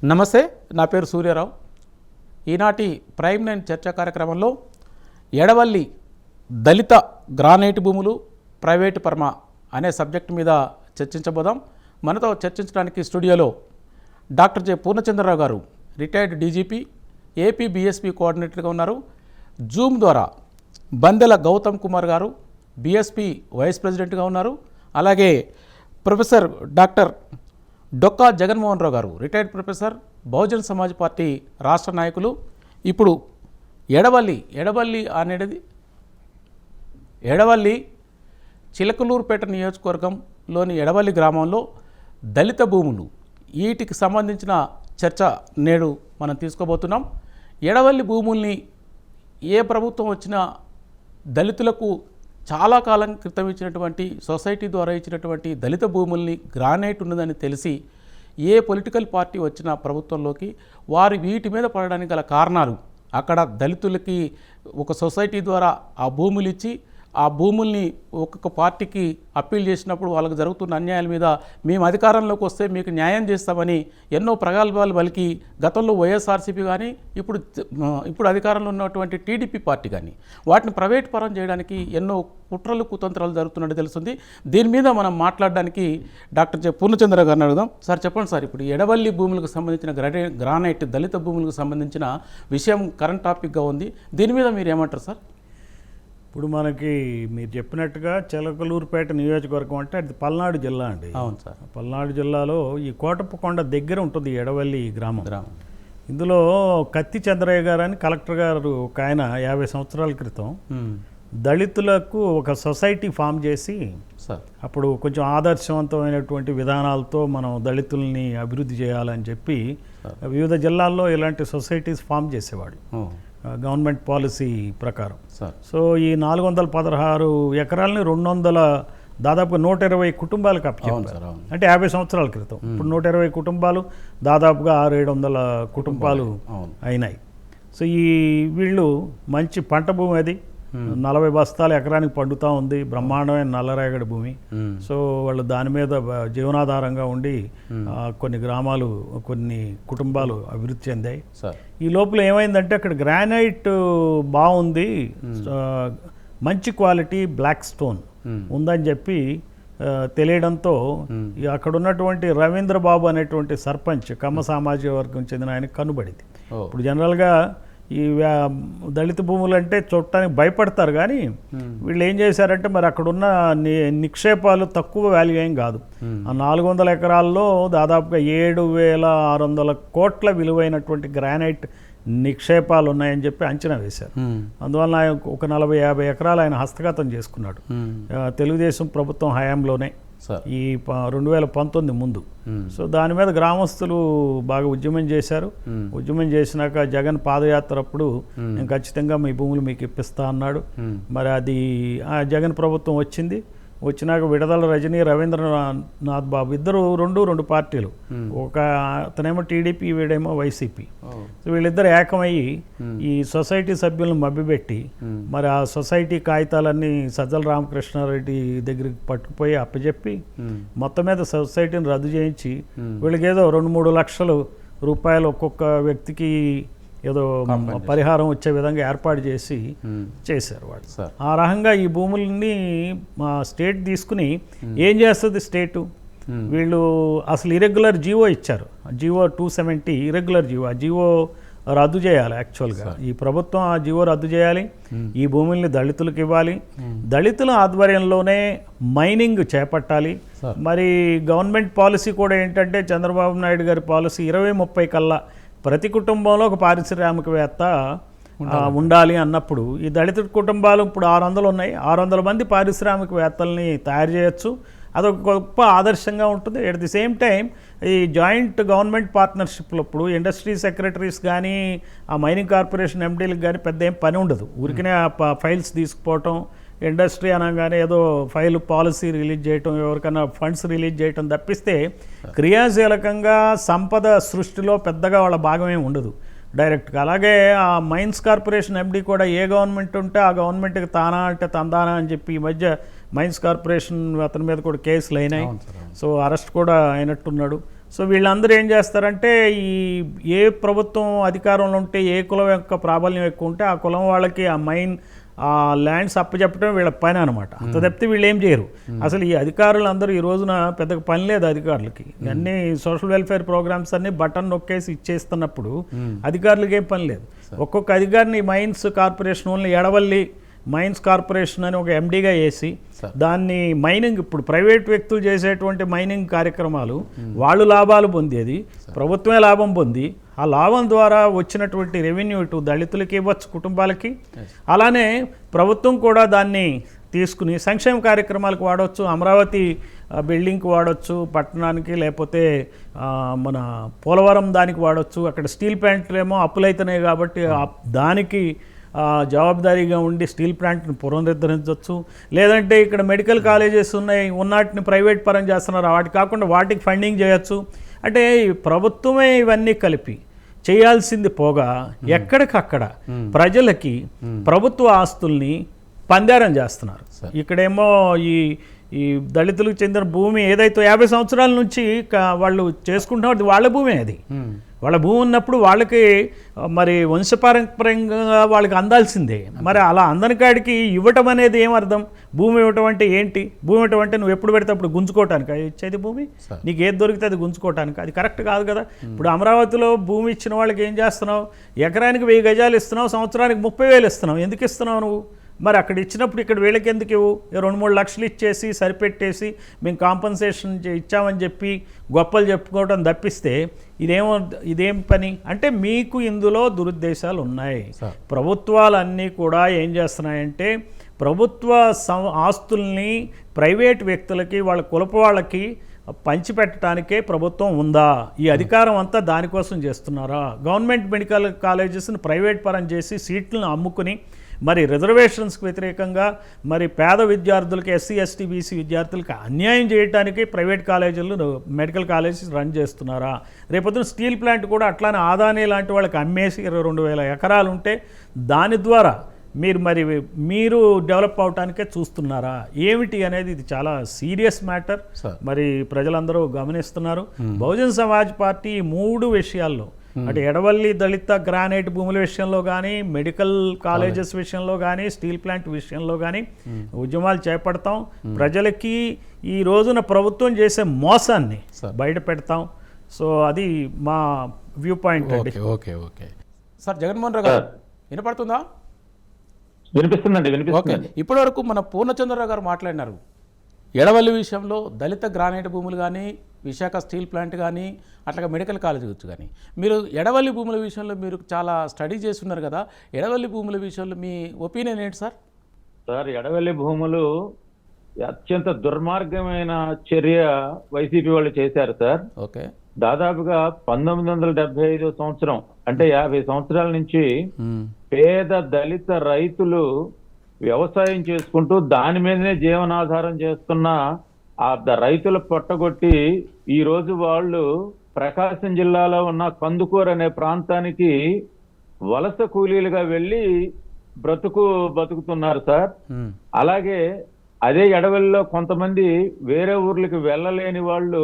నమస్తే, నా పేరు సూర్యారావు. ఈనాటి ప్రైమ్ లైన్ చర్చా కార్యక్రమంలో ఎడవల్లి దళిత గ్రానైట్ భూములు ప్రైవేటు పరమ అనే సబ్జెక్టు మీద చర్చించబోదాం. మనతో చర్చించడానికి స్టూడియోలో డాక్టర్ జె పూర్ణచంద్రరావు గారు, రిటైర్డ్ డీజీపీ, ఏపీ బీఎస్పీ కోఆర్డినేటర్గా ఉన్నారు. జూమ్ ద్వారా బందెల గౌతమ్ కుమార్ గారు, బీఎస్పీ వైస్ ప్రెసిడెంట్గా ఉన్నారు. అలాగే ప్రొఫెసర్ డాక్టర్ డొక్కా జగన్మోహన్ రావు గారు, retired professor, Bahujan Samaj party రాష్ట్ర నాయకులు. ఇప్పుడు ఎడవల్లి అనేది ఎడవల్లి చిలకలూరుపేట నియోజకవర్గంలోని ఎడవల్లి గ్రామంలో దళిత భూములు, వీటికి సంబంధించిన చర్చ నేడు మనం తీసుకోబోతున్నాం. ఎడవల్లి భూముల్ని ఏ ప్రభుత్వం వచ్చినా దళితులకు చాలా కాలం క్రితం ఇచ్చినటువంటి సొసైటీ ద్వారా ఇచ్చినటువంటి దళిత భూముల్ని గ్రానైట్ ఉన్నదని తెలిసి ఏ పొలిటికల్ పార్టీ వచ్చిన ప్రభుత్వంలోకి వారి వీటి మీద పడడానికి గల కారణాలు, అక్కడ దళితులకి ఒక సొసైటీ ద్వారా ఆ భూములు ఇచ్చి ఆ భూముల్ని ఒక్కొక్క పార్టీకి అప్పీల్ చేసినప్పుడు వాళ్ళకు జరుగుతున్న అన్యాయాల మీద మేము అధికారంలోకి వస్తే మీకు న్యాయం చేస్తామని ఎన్నో ప్రగల్భాలు పలికి గతంలో వైఎస్ఆర్సీపీ కానీ ఇప్పుడు అధికారంలో ఉన్నటువంటి టీడీపీ పార్టీ కానీ వాటిని ప్రైవేట్ పరం చేయడానికి ఎన్నో కుట్రలు కుతంత్రాలు జరుగుతున్నట్టు తెలుస్తుంది. దీని మీద మనం మాట్లాడడానికి డాక్టర్ జె పూర్ణచంద్ర గారిని అడుగుదాం. సార్ చెప్పండి సార్, ఇప్పుడు ఎడవల్లి భూములకు సంబంధించిన గ్రానైట్ దళిత భూములకు సంబంధించిన విషయం కరెంట్ టాపిక్గా ఉంది. దీని మీద మీరు ఏమంటారు సార్? ఇప్పుడు మనకి మీరు చెప్పినట్టుగా చిలకలూరుపేట నియోజకవర్గం అంటే అది పల్నాడు జిల్లా అండి. అవును సార్. పల్నాడు జిల్లాలో ఈ కోటప్పకొండ దగ్గర ఉంటుంది ఎడవల్లి గ్రామం. ఇందులో కత్తి చంద్రయ్య గారు అని కలెక్టర్ గారు ఒక ఆయన 50 సంవత్సరాల క్రితం దళితులకు ఒక సొసైటీ ఫామ్ చేసి అప్పుడు కొంచెం ఆదర్శవంతమైనటువంటి విధానాలతో మనం దళితుల్ని అభివృద్ధి చేయాలని చెప్పి వివిధ జిల్లాల్లో ఇలాంటి సొసైటీస్ ఫామ్ చేసేవాడు గవర్నమెంట్ పాలసీ ప్రకారం. సో ఈ 416 ఎకరాలని దాదాపుగా 120 కుటుంబాలకు అప్పచెప్పారు. అంటే 50 సంవత్సరాల క్రితం. ఇప్పుడు 120 కుటుంబాలు, దాదాపుగా 600-700 కుటుంబాలు అయినాయి. సో వీళ్ళు మంచి పంట భూమి, అది 40 బస్తాలు ఎకరానికి పండుతూ ఉంది, బ్రహ్మాండమైన నల్లరేగడి భూమి. సో వాళ్ళు దాని మీద జీవనాధారంగా ఉండి కొన్ని గ్రామాలు, కొన్ని కుటుంబాలు అభివృద్ధి చెందాయి. ఈ లోపల ఏమైందంటే అక్కడ గ్రానైట్ బాగుంది, మంచి క్వాలిటీ బ్లాక్ స్టోన్ ఉందని చెప్పి తెలియడంతో అక్కడ ఉన్నటువంటి రవీంద్ర బాబు అనేటువంటి సర్పంచ్, కమ్మ సామాజిక వర్గం చెందిన ఆయన కనుబడింది. ఇప్పుడు జనరల్గా ఈ దళిత భూములు అంటే చూడటానికి భయపడతారు, కానీ వీళ్ళు ఏం చేశారంటే మరి అక్కడున్న నిక్షేపాలు తక్కువ వాల్యూ ఏం కాదు. ఆ 400 ఎకరాల్లో దాదాపుగా 7,600 కోట్ల విలువైనటువంటి గ్రానైట్ నిక్షేపాలు ఉన్నాయని చెప్పి అంచనా వేశారు. అందువల్ల ఒక 40-50 ఎకరాలు ఆయన హస్తగతం చేసుకున్నాడు తెలుగుదేశం ప్రభుత్వం హయాంలోనే, ఈ 2019 ముందు. సో దాని మీద గ్రామస్తులు బాగా ఉద్యమం చేశారు. ఉద్యమం చేసినాక జగన్ పాదయాత్ర అప్పుడు నేను ఖచ్చితంగా మీ భూములు మీకు ఇప్పిస్తా అన్నాడు. మరి అది జగన్ ప్రభుత్వం వచ్చినాక విడదల రజనీ, రవీంద్రనాథ్ బాబు ఇద్దరు రెండు పార్టీలు, ఒక అతనేమో టీడీపీ, వీడేమో వైసీపీ. సో వీళ్ళిద్దరు ఏకమయ్యి ఈ సొసైటీ సభ్యులను మభ్యపెట్టి మరి ఆ సొసైటీ కాగితాలన్నీ సజ్జల రామకృష్ణారెడ్డి దగ్గరికి పట్టుకుపోయి అప్పచెప్పి మొత్తం మీద సొసైటీని రద్దు చేయించి వీళ్ళకి ఏదో 2-3 లక్షల రూపాయలు ఒక్కొక్క వ్యక్తికి ఏదో పరిహారం వచ్చే విధంగా ఏర్పాటు చేశారు వాళ్ళు. ఆ రకంగా ఈ భూముల్ని మా స్టేట్ తీసుకుని ఏం చేస్తుంది స్టేటు, వీళ్ళు అసలు ఇరెగ్యులర్ జీవో ఇచ్చారు, జీవో 270 ఇరెగ్యులర్ జీవో. ఆ జీవో రద్దు చేయాలి. యాక్చువల్గా ఈ ప్రభుత్వం ఆ జీవో రద్దు చేయాలి, ఈ భూముల్ని దళితులకు ఇవ్వాలి, దళితుల ఆధ్వర్యంలోనే మైనింగ్ చేపట్టాలి. మరి గవర్నమెంట్ పాలసీ కూడా ఏంటంటే చంద్రబాబు నాయుడు గారి పాలసీ 2030 కల్లా ప్రతి కుటుంబంలో ఒక పారిశ్రామికవేత్త ఉండాలి అన్నప్పుడు ఈ దళిత కుటుంబాలు ఇప్పుడు 600 ఉన్నాయి, 600 మంది పారిశ్రామికవేత్తల్ని తయారు చేయొచ్చు. అదొక గొప్ప ఆదర్శంగా ఉంటుంది. ఎట్ ది సేమ్ టైం ఈ జాయింట్ గవర్నమెంట్ పార్ట్నర్షిప్లో ఇప్పుడు ఇండస్ట్రీ సెక్రటరీస్ కానీ ఆ మైనింగ్ కార్పొరేషన్ ఎండీలకు కానీ పెద్ద ఏం పని ఉండదు. ఊరికనే ఆ ఫైల్స్ తీసుకుపోవటం, ఇండస్ట్రీ అనగానే ఏదో ఫైల్ పాలసీ రిలీజ్ చేయటం, ఎవరికైనా ఫండ్స్ రిలీజ్ చేయటం తప్పిస్తే క్రియాశీలకంగా సంపద సృష్టిలో పెద్దగా వాళ్ళ భాగమే ఉండదు డైరెక్ట్గా. అలాగే ఆ మైన్స్ కార్పొరేషన్ ఎండీ కూడా ఏ గవర్నమెంట్ ఉంటే ఆ గవర్నమెంట్కి తానా అంటే తందానా అని చెప్పి ఈ మధ్య మైన్స్ కార్పొరేషన్ అతని మీద కూడా కేసులు అయినాయి. సో అరెస్ట్ కూడా అయినట్టున్నాడు. సో వీళ్ళందరూ ఏం చేస్తారంటే ఈ ఏ ప్రభుత్వం అధికారంలో ఉంటే ఏ కులం యొక్క ప్రాబల్యం ఎక్కువ ఉంటే ఆ కులం వాళ్ళకి ఆ ఆ ల్యాండ్స్ అప్పచెప్పడం వీళ్ళ పని అనమాట. అంత తప్పితే వీళ్ళు ఏం చేయరు. అసలు ఈ అధికారులు అందరూ ఈ రోజున పెద్దగా పని లేదు అధికారులకి. అన్ని సోషల్ వెల్ఫేర్ ప్రోగ్రామ్స్ అన్ని బటన్ నొక్కేసి ఇచ్చేస్తున్నప్పుడు అధికారులకి ఏం పని లేదు. ఒక్కొక్క అధికారిని mines corporation only Edavalli mines corporation అని ఒక ఎండీగా వేసి దాన్ని మైనింగ్ ఇప్పుడు ప్రైవేట్ వ్యక్తులు చేసేటువంటి మైనింగ్ కార్యక్రమాలు వాళ్ళు లాభాలు పొందేది, ప్రభుత్వమే లాభం పొంది ఆ లాభం ద్వారా వచ్చినటువంటి రెవెన్యూ ఇటు దళితులకి ఇవ్వచ్చు కుటుంబాలకి, అలానే ప్రభుత్వం కూడా దాన్ని తీసుకుని సంక్షేమ కార్యక్రమాలకు వాడవచ్చు. అమరావతి బిల్డింగ్కి వాడవచ్చు, పట్టణానికి, లేకపోతే మన పోలవరం దానికి వాడవచ్చు. అక్కడ స్టీల్ ప్లాంట్లు ఏమో అప్పులైతున్నాయి కాబట్టి దానికి జవాబుదారీగా ఉండి స్టీల్ ప్లాంట్ని పునరుద్ధరించవచ్చు. లేదంటే ఇక్కడ మెడికల్ కాలేజెస్ ఉన్నాయి, ఉన్నటిని ప్రైవేట్ పరం చేస్తున్నారు, వాటి కాకుండా వాటికి ఫండింగ్ చేయొచ్చు. అంటే ప్రభుత్వమే ఇవన్నీ కలిపి చేయాల్సింది పోగా ఎక్కడికక్కడ ప్రజలకి ప్రభుత్వ ఆస్తుల్ని పందారం చేస్తున్నారు. ఇక్కడేమో ఈ దళితులకు చెందిన భూమి ఏదైతే 50 సంవత్సరాల నుంచి వాళ్ళు చేసుకుంటున్నారు, వాళ్ళ భూమే అది. వాళ్ళ భూమి ఉన్నప్పుడు వాళ్ళకి మరి వంశపారంపర్యంగా వాళ్ళకి అందాల్సిందే. మరి అలా అందని కాడికి ఇవ్వటం అనేది ఏమర్థం? భూమి ఇవ్వటం అంటే ఏంటి? భూమి ఇవ్వటం అంటే నువ్వు ఎప్పుడు పెడితే అప్పుడు గుంజుకోవటానికి ఇచ్చేది భూమి, నీకు ఏది దొరికితే అది గుంజుకోవటానికి. అది కరెక్ట్ కాదు కదా. ఇప్పుడు అమరావతిలో భూమి ఇచ్చిన వాళ్ళకి ఏం చేస్తున్నావు? ఎకరానికి 1000 గజాలు ఇస్తున్నావు, సంవత్సరానికి 30,000 ఇస్తున్నావు. ఎందుకు ఇస్తున్నావు నువ్వు? మరి అక్కడ ఇచ్చినప్పుడు ఇక్కడ వీళ్ళకి ఎందుకు ఇవ్వు? 2-3 లక్షలు ఇచ్చేసి సరిపెట్టేసి మేము కాంపన్సేషన్ ఇచ్చామని చెప్పి గొప్పలు చెప్పుకోవడం తప్పిస్తే ఇదేం పని? అంటే మీకు ఇందులో దురుద్దేశాలు ఉన్నాయి. ప్రభుత్వాలన్నీ కూడా ఏం చేస్తున్నాయంటే ప్రభుత్వ ఆస్తుల్ని ప్రైవేట్ వ్యక్తులకి, వాళ్ళ కులపు వాళ్ళకి పంచిపెట్టడానికే ప్రభుత్వం ఉందా? ఈ అధికారం అంతా దానికోసం చేస్తున్నారా? గవర్నమెంట్ మెడికల్ కాలేజెస్ని ప్రైవేట్ పరం చేసి సీట్లను అమ్ముకుని మరి రిజర్వేషన్స్కి వ్యతిరేకంగా మరి పేద విద్యార్థులకి, ఎస్సీ ఎస్టీ బీసీ విద్యార్థులకి అన్యాయం చేయడానికి ప్రైవేట్ కాలేజీలు మెడికల్ కాలేజెస్ రన్ చేస్తున్నారా? రేపొద్దున స్టీల్ ప్లాంట్ కూడా అట్లానే ఆదాని లాంటి వాళ్ళకి అమ్మేసి 22,000 ఎకరాలు ఉంటే దాని ద్వారా మీరు డెవలప్ అవటానికే చూస్తున్నారా? ఏమిటి అనేది ఇది చాలా సీరియస్ మ్యాటర్. మరి ప్రజలందరూ గమనిస్తున్నారు. బహుజన్ సమాజ్ పార్టీ 3 విషయాల్లో, అటు ఎడవల్లి దళిత గ్రానైట్ భూముల విషయంలో కానీ, మెడికల్ కాలేజెస్ విషయంలో కానీ, స్టీల్ ప్లాంట్ విషయంలో కానీ ఉద్యమాలు చేపడతాం. ప్రజలకి ఈ రోజున ప్రభుత్వం చేసే మోసాన్ని బయట పెడతాం. సో అది మా వ్యూ పాయింట్ అండి. Okay okay sir. Jaganmohan Rao గారు వినపడుతుందా? వినిపిస్తుందండి, వినిపిస్తుంది. ఇప్పటి వరకు మన పూర్ణచంద్రరావు గారు మాట్లాడినారు. ఎడవల్లి విషయంలో దళిత గ్రానైట్ భూములు కానీ, విశాఖ స్టీల్ ప్లాంట్ కానీ, అట్లాగే మెడికల్ కాలేజ్ కానీ, మీరు ఎడవల్లి భూముల విషయంలో మీరు చాలా స్టడీ చేస్తున్నారు కదా, ఎడవల్లి భూముల విషయంలో మీ ఒపీనియన్ ఏంటి సార్? సార్, ఎడవల్లి భూములు అత్యంత దుర్మార్గమైన చర్య వైసీపీ వాళ్ళు చేశారు సార్. ఓకే. దాదాపుగా 1975 సంవత్సరం అంటే 50 సంవత్సరాల నుంచి పేద దళిత రైతులు వ్యవసాయం చేసుకుంటూ దాని మీదనే జీవనాధారం చేస్తున్న ఆ రైతుల పొట్టగొట్టి ఈ రోజు వాళ్ళు ప్రకాశం జిల్లాలో ఉన్న కందుకూరు అనే ప్రాంతానికి వలస కూలీలుగా వెళ్ళి బతుకుతున్నారు సార్. అలాగే అదే ఎడవల్లిలో కొంతమంది వేరే ఊర్లకు వెళ్ళలేని వాళ్ళు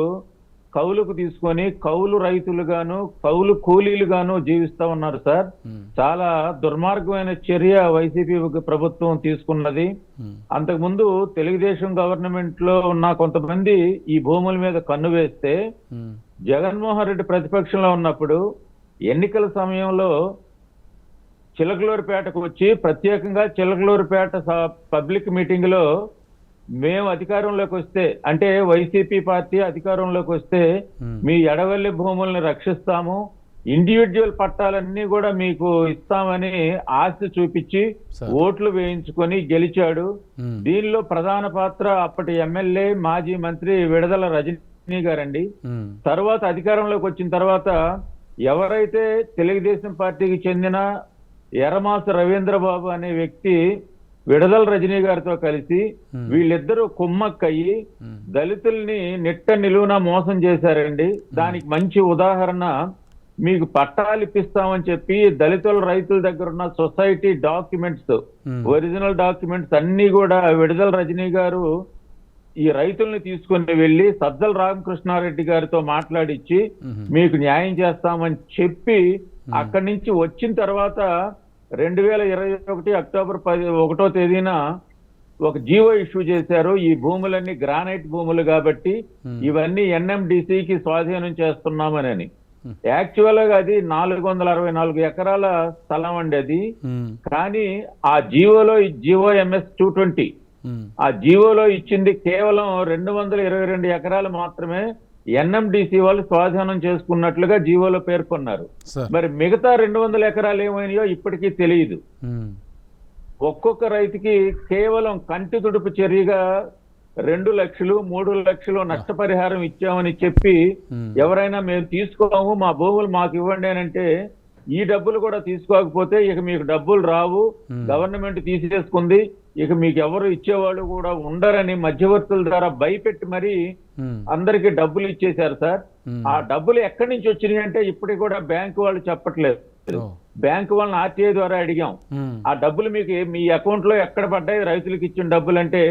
కౌలుకు తీసుకొని కౌలు రైతులుగాను, కౌలు కూలీలుగాను జీవిస్తా ఉన్నారు సార్. చాలా దుర్మార్గమైన చర్య వైసీపీ ప్రభుత్వం తీసుకున్నది. అంతకుముందు తెలుగుదేశం గవర్నమెంట్ లో ఉన్న కొంతమంది ఈ భూముల మీద కన్ను వేస్తే, జగన్మోహన్ రెడ్డి ప్రతిపక్షంలో ఉన్నప్పుడు ఎన్నికల సమయంలో చిలకలూరుపేటకు వచ్చి ప్రత్యేకంగా చిలకలూరుపేట పబ్లిక్ మీటింగ్ లో మేము అధికారంలోకి వస్తే, అంటే వైసీపీ పార్టీ అధికారంలోకి వస్తే మీ ఎడవల్లి భూముల్ని రక్షిస్తాము, ఇండివిజువల్ పట్టాలన్నీ కూడా మీకు ఇస్తామని ఆశ చూపించి ఓట్లు వేయించుకొని గెలిచాడు. దీనిలో ప్రధాన పాత్ర అప్పటి ఎమ్మెల్యే మాజీ మంత్రి విడదల రజనీ గారండి. తర్వాత అధికారంలోకి వచ్చిన తర్వాత ఎవరైతే తెలుగుదేశం పార్టీకి చెందిన ఎర్రమాస రవీంద్రబాబు అనే వ్యక్తి విడదల రజనీ గారితో కలిసి వీళ్ళిద్దరూ కుమ్మక్కయ్యి దళితుల్ని నిట్ట నిలువున మోసం చేశారండి. దానికి మంచి ఉదాహరణ, మీకు పట్టాలు ఇప్పిస్తామని చెప్పి దళితుల రైతుల దగ్గర ఉన్న సొసైటీ డాక్యుమెంట్స్, ఒరిజినల్ డాక్యుమెంట్స్ అన్ని కూడా విడదల రజనీ గారు ఈ రైతుల్ని తీసుకుని వెళ్ళి సజ్జల రామకృష్ణారెడ్డి గారితో మాట్లాడించి మీకు న్యాయం చేస్తామని చెప్పి అక్కడి నుంచి వచ్చిన తర్వాత 2021 అక్టోబర్ 1వ తేదీన ఒక జీవో ఇష్యూ చేశారు. ఈ భూములన్నీ గ్రానైట్ భూములు కాబట్టి ఇవన్నీ ఎన్ఎండిసికి స్వాధీనం చేస్తున్నామని. యాక్చువల్ గా అది 464 ఎకరాల స్థలం అండి అది. కానీ ఆ జీవోలో జీవో MS 220 ఆ జీవోలో ఇచ్చింది కేవలం 222 ఎకరాలు మాత్రమే ఎన్ఎండిసి వాళ్ళు స్వాధీనం చేసుకున్నట్లుగా జీవోలో పేర్కొన్నారు. మరి మిగతా 200 ఎకరాలు ఏమైనాయో ఇప్పటికీ తెలియదు. ఒక్కొక్క రైతుకి కేవలం కంటి తుడుపు చర్యగా 2 లక్షలు 3 లక్షలు నష్టపరిహారం ఇచ్చామని చెప్పి ఎవరైనా మేము తీసుకోము మా భూములు మాకు ఇవ్వండి అని అంటే ఈ డబ్బులు కూడా తీసుకోకపోతే ఇక మీకు డబ్బులు రావు, గవర్నమెంట్ తీసేసుకుంది, ఇక మీకు ఎవరు ఇచ్చేవాళ్ళు కూడా ఉండరని మధ్యవర్తుల ద్వారా భయపెట్టి మరి అందరికి డబ్బులు ఇచ్చేశారు సార్. ఆ డబ్బులు ఎక్కడి నుంచి వచ్చినాయి అంటే ఇప్పటికి కూడా బ్యాంకు వాళ్ళు చెప్పట్లేదు. బ్యాంకు వాళ్ళని RTI ద్వారా అడిగాం, ఆ డబ్బులు మీకు మీ అకౌంట్ లో ఎక్కడ పడ్డాయి, రైతులకు ఇచ్చిన డబ్బులు అంటే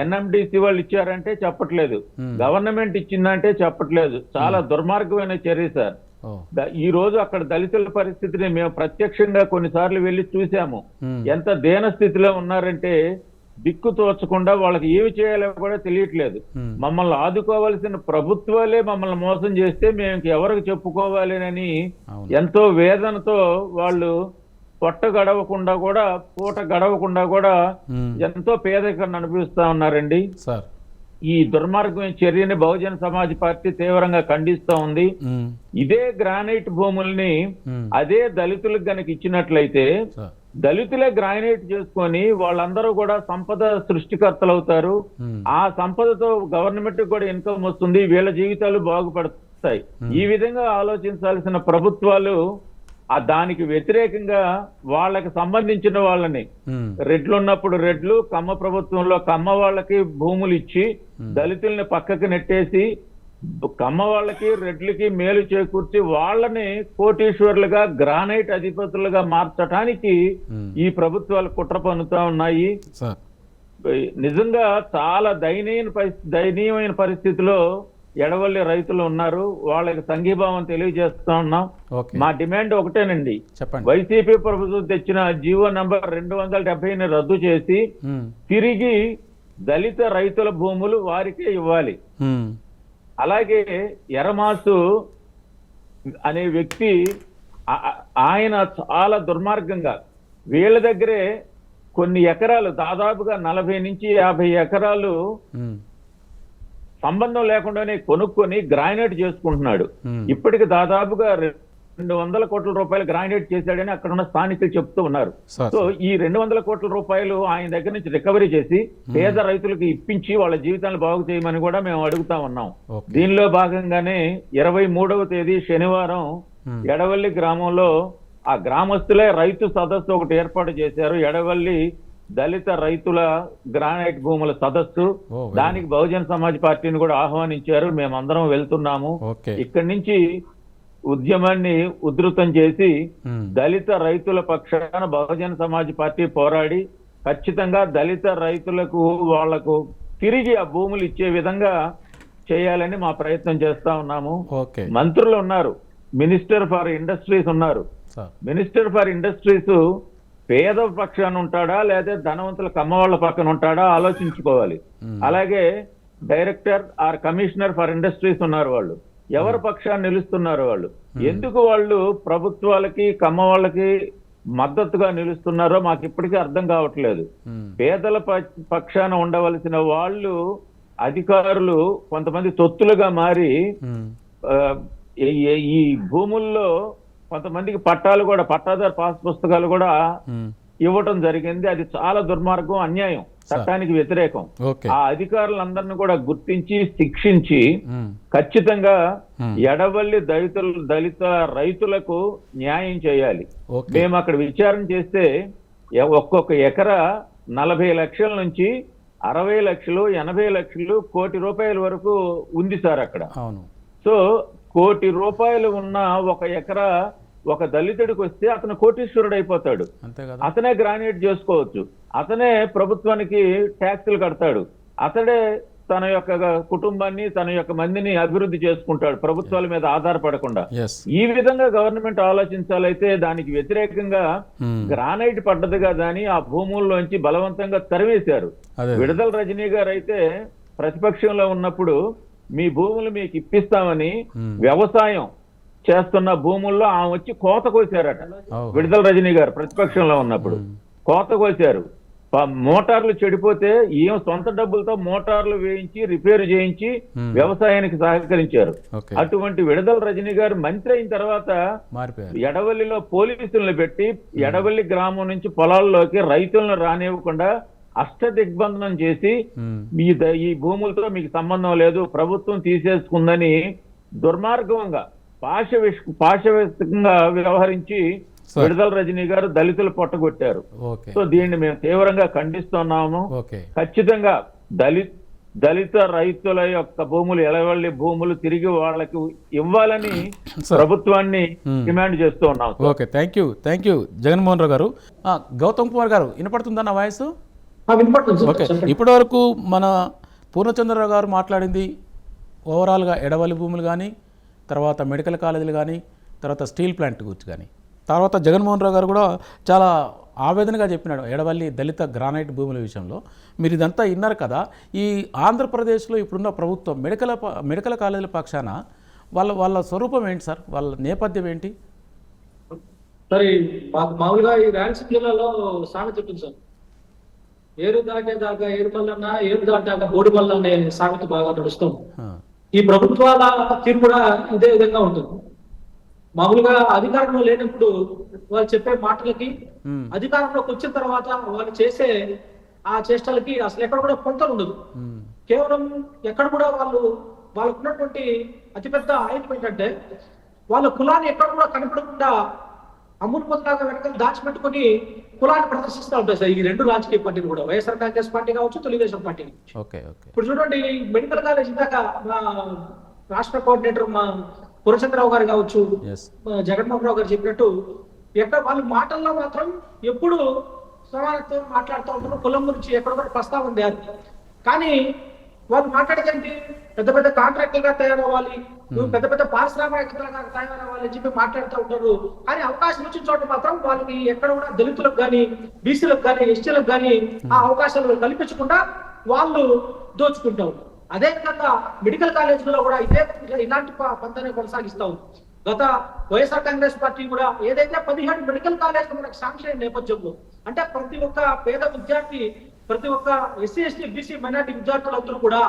ఎన్ఎండిసి వాళ్ళు ఇచ్చారంటే చెప్పట్లేదు, గవర్నమెంట్ ఇచ్చిందంటే చెప్పట్లేదు. చాలా దుర్మార్గమైన చర్య సార్. ఈ రోజు అక్కడ దళితుల పరిస్థితిని మేము ప్రత్యక్షంగా కొన్నిసార్లు వెళ్లి చూసాము. ఎంత దీన స్థితిలో ఉన్నారంటే దిక్కు తోచకుండా వాళ్ళకి ఏమి చేయాలో కూడా తెలియట్లేదు. మమ్మల్ని ఆదుకోవాల్సిన ప్రభుత్వాలే మమ్మల్ని మోసం చేస్తే మేము ఎవరికి చెప్పుకోవాలి అని ఎంతో వేదనతో వాళ్ళు పూట గడవకుండా కూడా ఎంతో పేదరికాన్ని అనిపిస్తా ఉన్నారండి సార్. ఈ దుర్మార్గమైన చర్యని బహుజన సమాజ్ పార్టీ తీవ్రంగా ఖండిస్తూ ఉంది. ఇదే గ్రానైట్ భూముల్ని అదే దళితులకు గనక ఇచ్చినట్లయితే దళితులే గ్రానైట్ చేసుకొని వాళ్ళందరూ కూడా సంపద సృష్టికర్తలు అవుతారు. ఆ సంపదతో గవర్నమెంట్ కూడా ఇన్కమ్ వస్తుంది, వీళ్ళ జీవితాలు బాగుపడతాయి. ఈ విధంగా ఆలోచించాల్సిన ప్రభుత్వాలు దానికి వ్యతిరేకంగా వాళ్ళకి సంబంధించిన వాళ్ళని రెడ్లు ఉన్నప్పుడు రెడ్లు, కమ్మ ప్రభుత్వంలో కమ్మ వాళ్ళకి భూములు ఇచ్చి దళితుల్ని పక్కకి నెట్టేసి కమ్మ వాళ్ళకి రెడ్లకి మేలు చేకూర్చి వాళ్ళని కోటీశ్వర్లుగా గ్రానైట్ అధిపతులుగా మార్చడానికి ఈ ప్రభుత్వాలు కుట్ర పన్నుతా ఉన్నాయి. నిజంగా చాలా దయనీయమైన పరిస్థితిలో ఎడవల్లి రైతులు ఉన్నారు. వాళ్ళకి సంఘీభావం తెలియజేస్తా ఉన్నాం. మా డిమాండ్ ఒకటేనండి, వైసీపీ ప్రభుత్వం తెచ్చిన జీవో నంబర్ 270ని రద్దు చేసి తిరిగి దళిత రైతుల భూములు వారికే ఇవ్వాలి. అలాగే ఎరమాసు అనే వ్యక్తి ఆయన చాలా దుర్మార్గంగా వీళ్ళ దగ్గరే కొన్ని ఎకరాలు దాదాపుగా 40 నుంచి 50 ఎకరాలు సంబంధం లేకుండానే కొనుక్కొని గ్రానైట్ చేసుకుంటున్నాడు. ఇప్పటికి దాదాపుగా 200 కోట్ల రూపాయలు గ్రానైట్ చేశాడని అక్కడ ఉన్న స్థానికులు చెప్తూ ఉన్నారు. సో ఈ 200 కోట్ల రూపాయలు ఆయన దగ్గర నుంచి రికవరీ చేసి పేద రైతులకు ఇప్పించి వాళ్ళ జీవితాలను బాగు చేయమని కూడా మేము అడుగుతా ఉన్నాం. దీనిలో భాగంగానే 23వ తేదీ శనివారం ఎడవల్లి గ్రామంలో ఆ గ్రామస్తులే రైతు సదస్సు ఒకటి ఏర్పాటు చేశారు. ఎడవల్లి దళిత రైతుల గ్రానైట్ భూముల సదస్సు. దానికి బహుజన సమాజ్ పార్టీని కూడా ఆహ్వానించారు. మేమందరం వెళ్తున్నాము. ఇక్కడి నుంచి ఉద్యమాన్ని ఉధృతం చేసి దళిత రైతుల పక్షాన బహుజన సమాజ్ పార్టీ పోరాడి ఖచ్చితంగా దళిత రైతులకు వాళ్లకు తిరిగి ఆ భూములు ఇచ్చే విధంగా చేయాలని మా ప్రయత్నం చేస్తా ఉన్నాము. మంత్రులు ఉన్నారు, మినిస్టర్ ఫర్ ఇండస్ట్రీస్ ఉన్నారు. మినిస్టర్ ఫర్ ఇండస్ట్రీస్ పేద పక్షాన ఉంటాడా లేదా ధనవంతుల కమ్మవాళ్ల పక్కన ఉంటాడా ఆలోచించుకోవాలి. అలాగే director are commissioner for industries ఉన్నారు. వాళ్ళు ఎవరి పక్షాన్ని నిలుస్తున్నారు? వాళ్ళు ఎందుకు వాళ్ళు ప్రభుత్వాలకి కమ్మ వాళ్ళకి మద్దతుగా నిలుస్తున్నారో మాకు ఇప్పటికీ అర్థం కావట్లేదు. పేదల పక్షాన ఉండవలసిన వాళ్ళు అధికారులు కొంతమంది తొత్తులుగా మారి ఈ భూముల్లో కొంతమందికి పట్టాలు కూడా పట్టాదారు పాస్ పుస్తకాలు కూడా ఇవ్వటం జరిగింది. అది చాలా దుర్మార్గం, అన్యాయం, చట్టానికి వ్యతిరేకం. ఆ అధికారులందరినీ కూడా గుర్తించి శిక్షించి ఖచ్చితంగా ఎడవల్లి దళిత రైతులకు న్యాయం చేయాలి. మేము అక్కడ విచారణ చేస్తే ఒక్కొక్క ఎకరా 40 లక్షల నుంచి 60 లక్షలు 80 లక్షలు కోటి రూపాయల వరకు ఉంది సార్ అక్కడ. సో కోటి రూపాయలు ఉన్న ఒక ఎకరా ఒక దళితుడికి వస్తే అతను కోటీశ్వరుడు అయిపోతాడు. అతనే గ్రానైట్ చేసుకోవచ్చు, అతనే ప్రభుత్వానికి ట్యాక్సులు కడతాడు, అతడే తన యొక్క కుటుంబాన్ని తన యొక్క మందిని అభివృద్ధి చేసుకుంటాడు ప్రభుత్వాల మీద ఆధారపడకుండా. ఎస్. ఈ విధంగా గవర్నమెంట్ ఆలోచించాలైతే దానికి వ్యతిరేకంగా గ్రానైట్ పడ్డది కదా అని ఆ భూముల్లోంచి బలవంతంగా తరివేశారు. అదే. విడుదల రజనీ గారు అయితే ప్రతిపక్షంలో ఉన్నప్పుడు మీ భూములు మీకు ఇప్పిస్తామని వ్యవసాయం చేస్తున్న భూముల్లో ఆమె వచ్చి కోత కోసారట. విడుదల రజనీ గారు ప్రతిపక్షంలో ఉన్నప్పుడు కోత కోసారు. మోటార్లు చెడిపోతే ఈమె సొంత డబ్బులతో మోటార్లు వేయించి రిపేర్ చేయించి వ్యవసాయానికి సహకరించారు. అటువంటి విడుదల రజనీ గారు మంత్రి అయిన తర్వాత ఎడవల్లిలో పోలీసులను పెట్టి ఎడవల్లి గ్రామం నుంచి పొలాల్లోకి రైతులను రానివ్వకుండా అష్టదిగ్బంధనం చేసి ఈ భూములతో మీకు సంబంధం లేదు ప్రభుత్వం తీసేసుకుందని దుర్మార్గంగా పాశవికంగా వ్యవహరించి విడుదల రజనీ గారు దళితులు పొట్టగొట్టారు. సో దీన్ని మేము తీవ్రంగా ఖండిస్తున్నాము. ఖచ్చితంగా దళిత రైతుల యొక్క భూములు ఎడవల్లి భూములు తిరిగి వాళ్ళకి ఇవ్వాలని ప్రభుత్వాన్ని డిమాండ్ చేస్తూ ఉన్నాం. Okay, thank you Jaganmohan Rao గారు. గౌతమ్ కుమార్ గారు వినపడుతుందా నా వాయిస్? ఓకే, ఇప్పటి వరకు మన పూర్ణచంద్రరావు గారు మాట్లాడింది ఓవరాల్గా ఎడవల్లి భూములు కానీ, తర్వాత మెడికల్ కాలేజీలు కానీ, తర్వాత స్టీల్ ప్లాంట్ గురించి కానీ, తర్వాత జగన్మోహన్ రావు గారు కూడా చాలా ఆవేదనగా చెప్పినాడు ఎడవల్లి దళిత గ్రానైట్ భూముల విషయంలో. మీరు ఇదంతా విన్నారు కదా. ఈ ఆంధ్రప్రదేశ్లో ఇప్పుడున్న ప్రభుత్వం మెడికల్ కాలేజీల పక్షాన వాళ్ళ స్వరూపం ఏంటి సార్? వాళ్ళ నేపథ్యం ఏంటి? సరే, మామూలుగా ఈ రాయలసీమ జిల్లాలో సామెత చెప్తుంది సార్, ఏరు దాటేదాకా ఏరుమల్లన్న, ఏరు దాటాక బోడిమల్ల అనే సామెత బాగా నడుస్తుంది. ఈ ప్రభుత్వాల తీరు కూడా ఇదే విధంగా ఉంటుంది. మామూలుగా అధికారంలో లేనప్పుడు వాళ్ళు చెప్పే మాటలకి, అధికారంలోకి వచ్చిన తర్వాత వాళ్ళు చేసే ఆ చేష్టలకి అసలు ఎక్కడ కూడా పొంతలు ఉండదు. కేవలం ఎక్కడ కూడా వాళ్ళకు ఉన్నటువంటి అతిపెద్ద ఆయుధం ఏంటంటే వాళ్ళ కులాన్ని ఎక్కడ కూడా కనపడకుండా అమ్ముడు పొందలాగా వెనకాల దాచిపెట్టుకుని కులాన్ని ప్రదర్శిస్తూ ఉంటాయి సార్ ఈ రెండు రాజకీయ పార్టీలు కూడా, వైఎస్ఆర్ కాంగ్రెస్ పార్టీ కావచ్చు, తెలుగుదేశం పార్టీ. ఇప్పుడు చూడండి, మెడికల్ కాలేజ్ ఇందాక మా రాష్ట్ర కోఆర్డినేటర్ మా పూర్ణచంద్రరావు గారు కావచ్చు, జగన్మోహన్ రావు గారు చెప్పినట్టు ఎక్కడ వాళ్ళ మాటల్లో మాత్రం ఎప్పుడు సమానత్వం మాట్లాడుతూ ఉంటారు, కులం గురించి ఎక్కడ కూడా ప్రస్తావన లేదు. కానీ వాళ్ళు మాట్లాడేదండి పెద్ద పెద్ద కాంట్రాక్టర్గా తయారవ్వాలి, పెద్ద పెద్ద పారిశ్రామికవేత్తలుగా తయారవ్వాలి అని చెప్పి మాట్లాడుతూ ఉంటారు. కానీ అవకాశం వచ్చిన చోట మాత్రం వాళ్ళకి ఎక్కడ కూడా దళితులకు కానీ, బీసీలకు కానీ, ఎస్టీలకు కానీ ఆ అవకాశాలు కల్పించకుండా వాళ్ళు దోచుకుంటూ ఉంటారు. అదే విధంగా మెడికల్ కాలేజీలో కూడా ఇలాంటి పంతాన్ని కొనసాగిస్తా ఉంది. గత వైఎస్ఆర్ కాంగ్రెస్ పార్టీ కూడా ఏదైతే 17 మెడికల్ కాలేజీలు మనకు శాంక్షన్ అయిన నేపథ్యంలో, అంటే ప్రతి ఒక్క పేద విద్యార్థి, ప్రతి ఒక్క ఎస్సీ ఎస్టీ బీసీ మైనార్టీ విద్యార్థులందరూ కూడా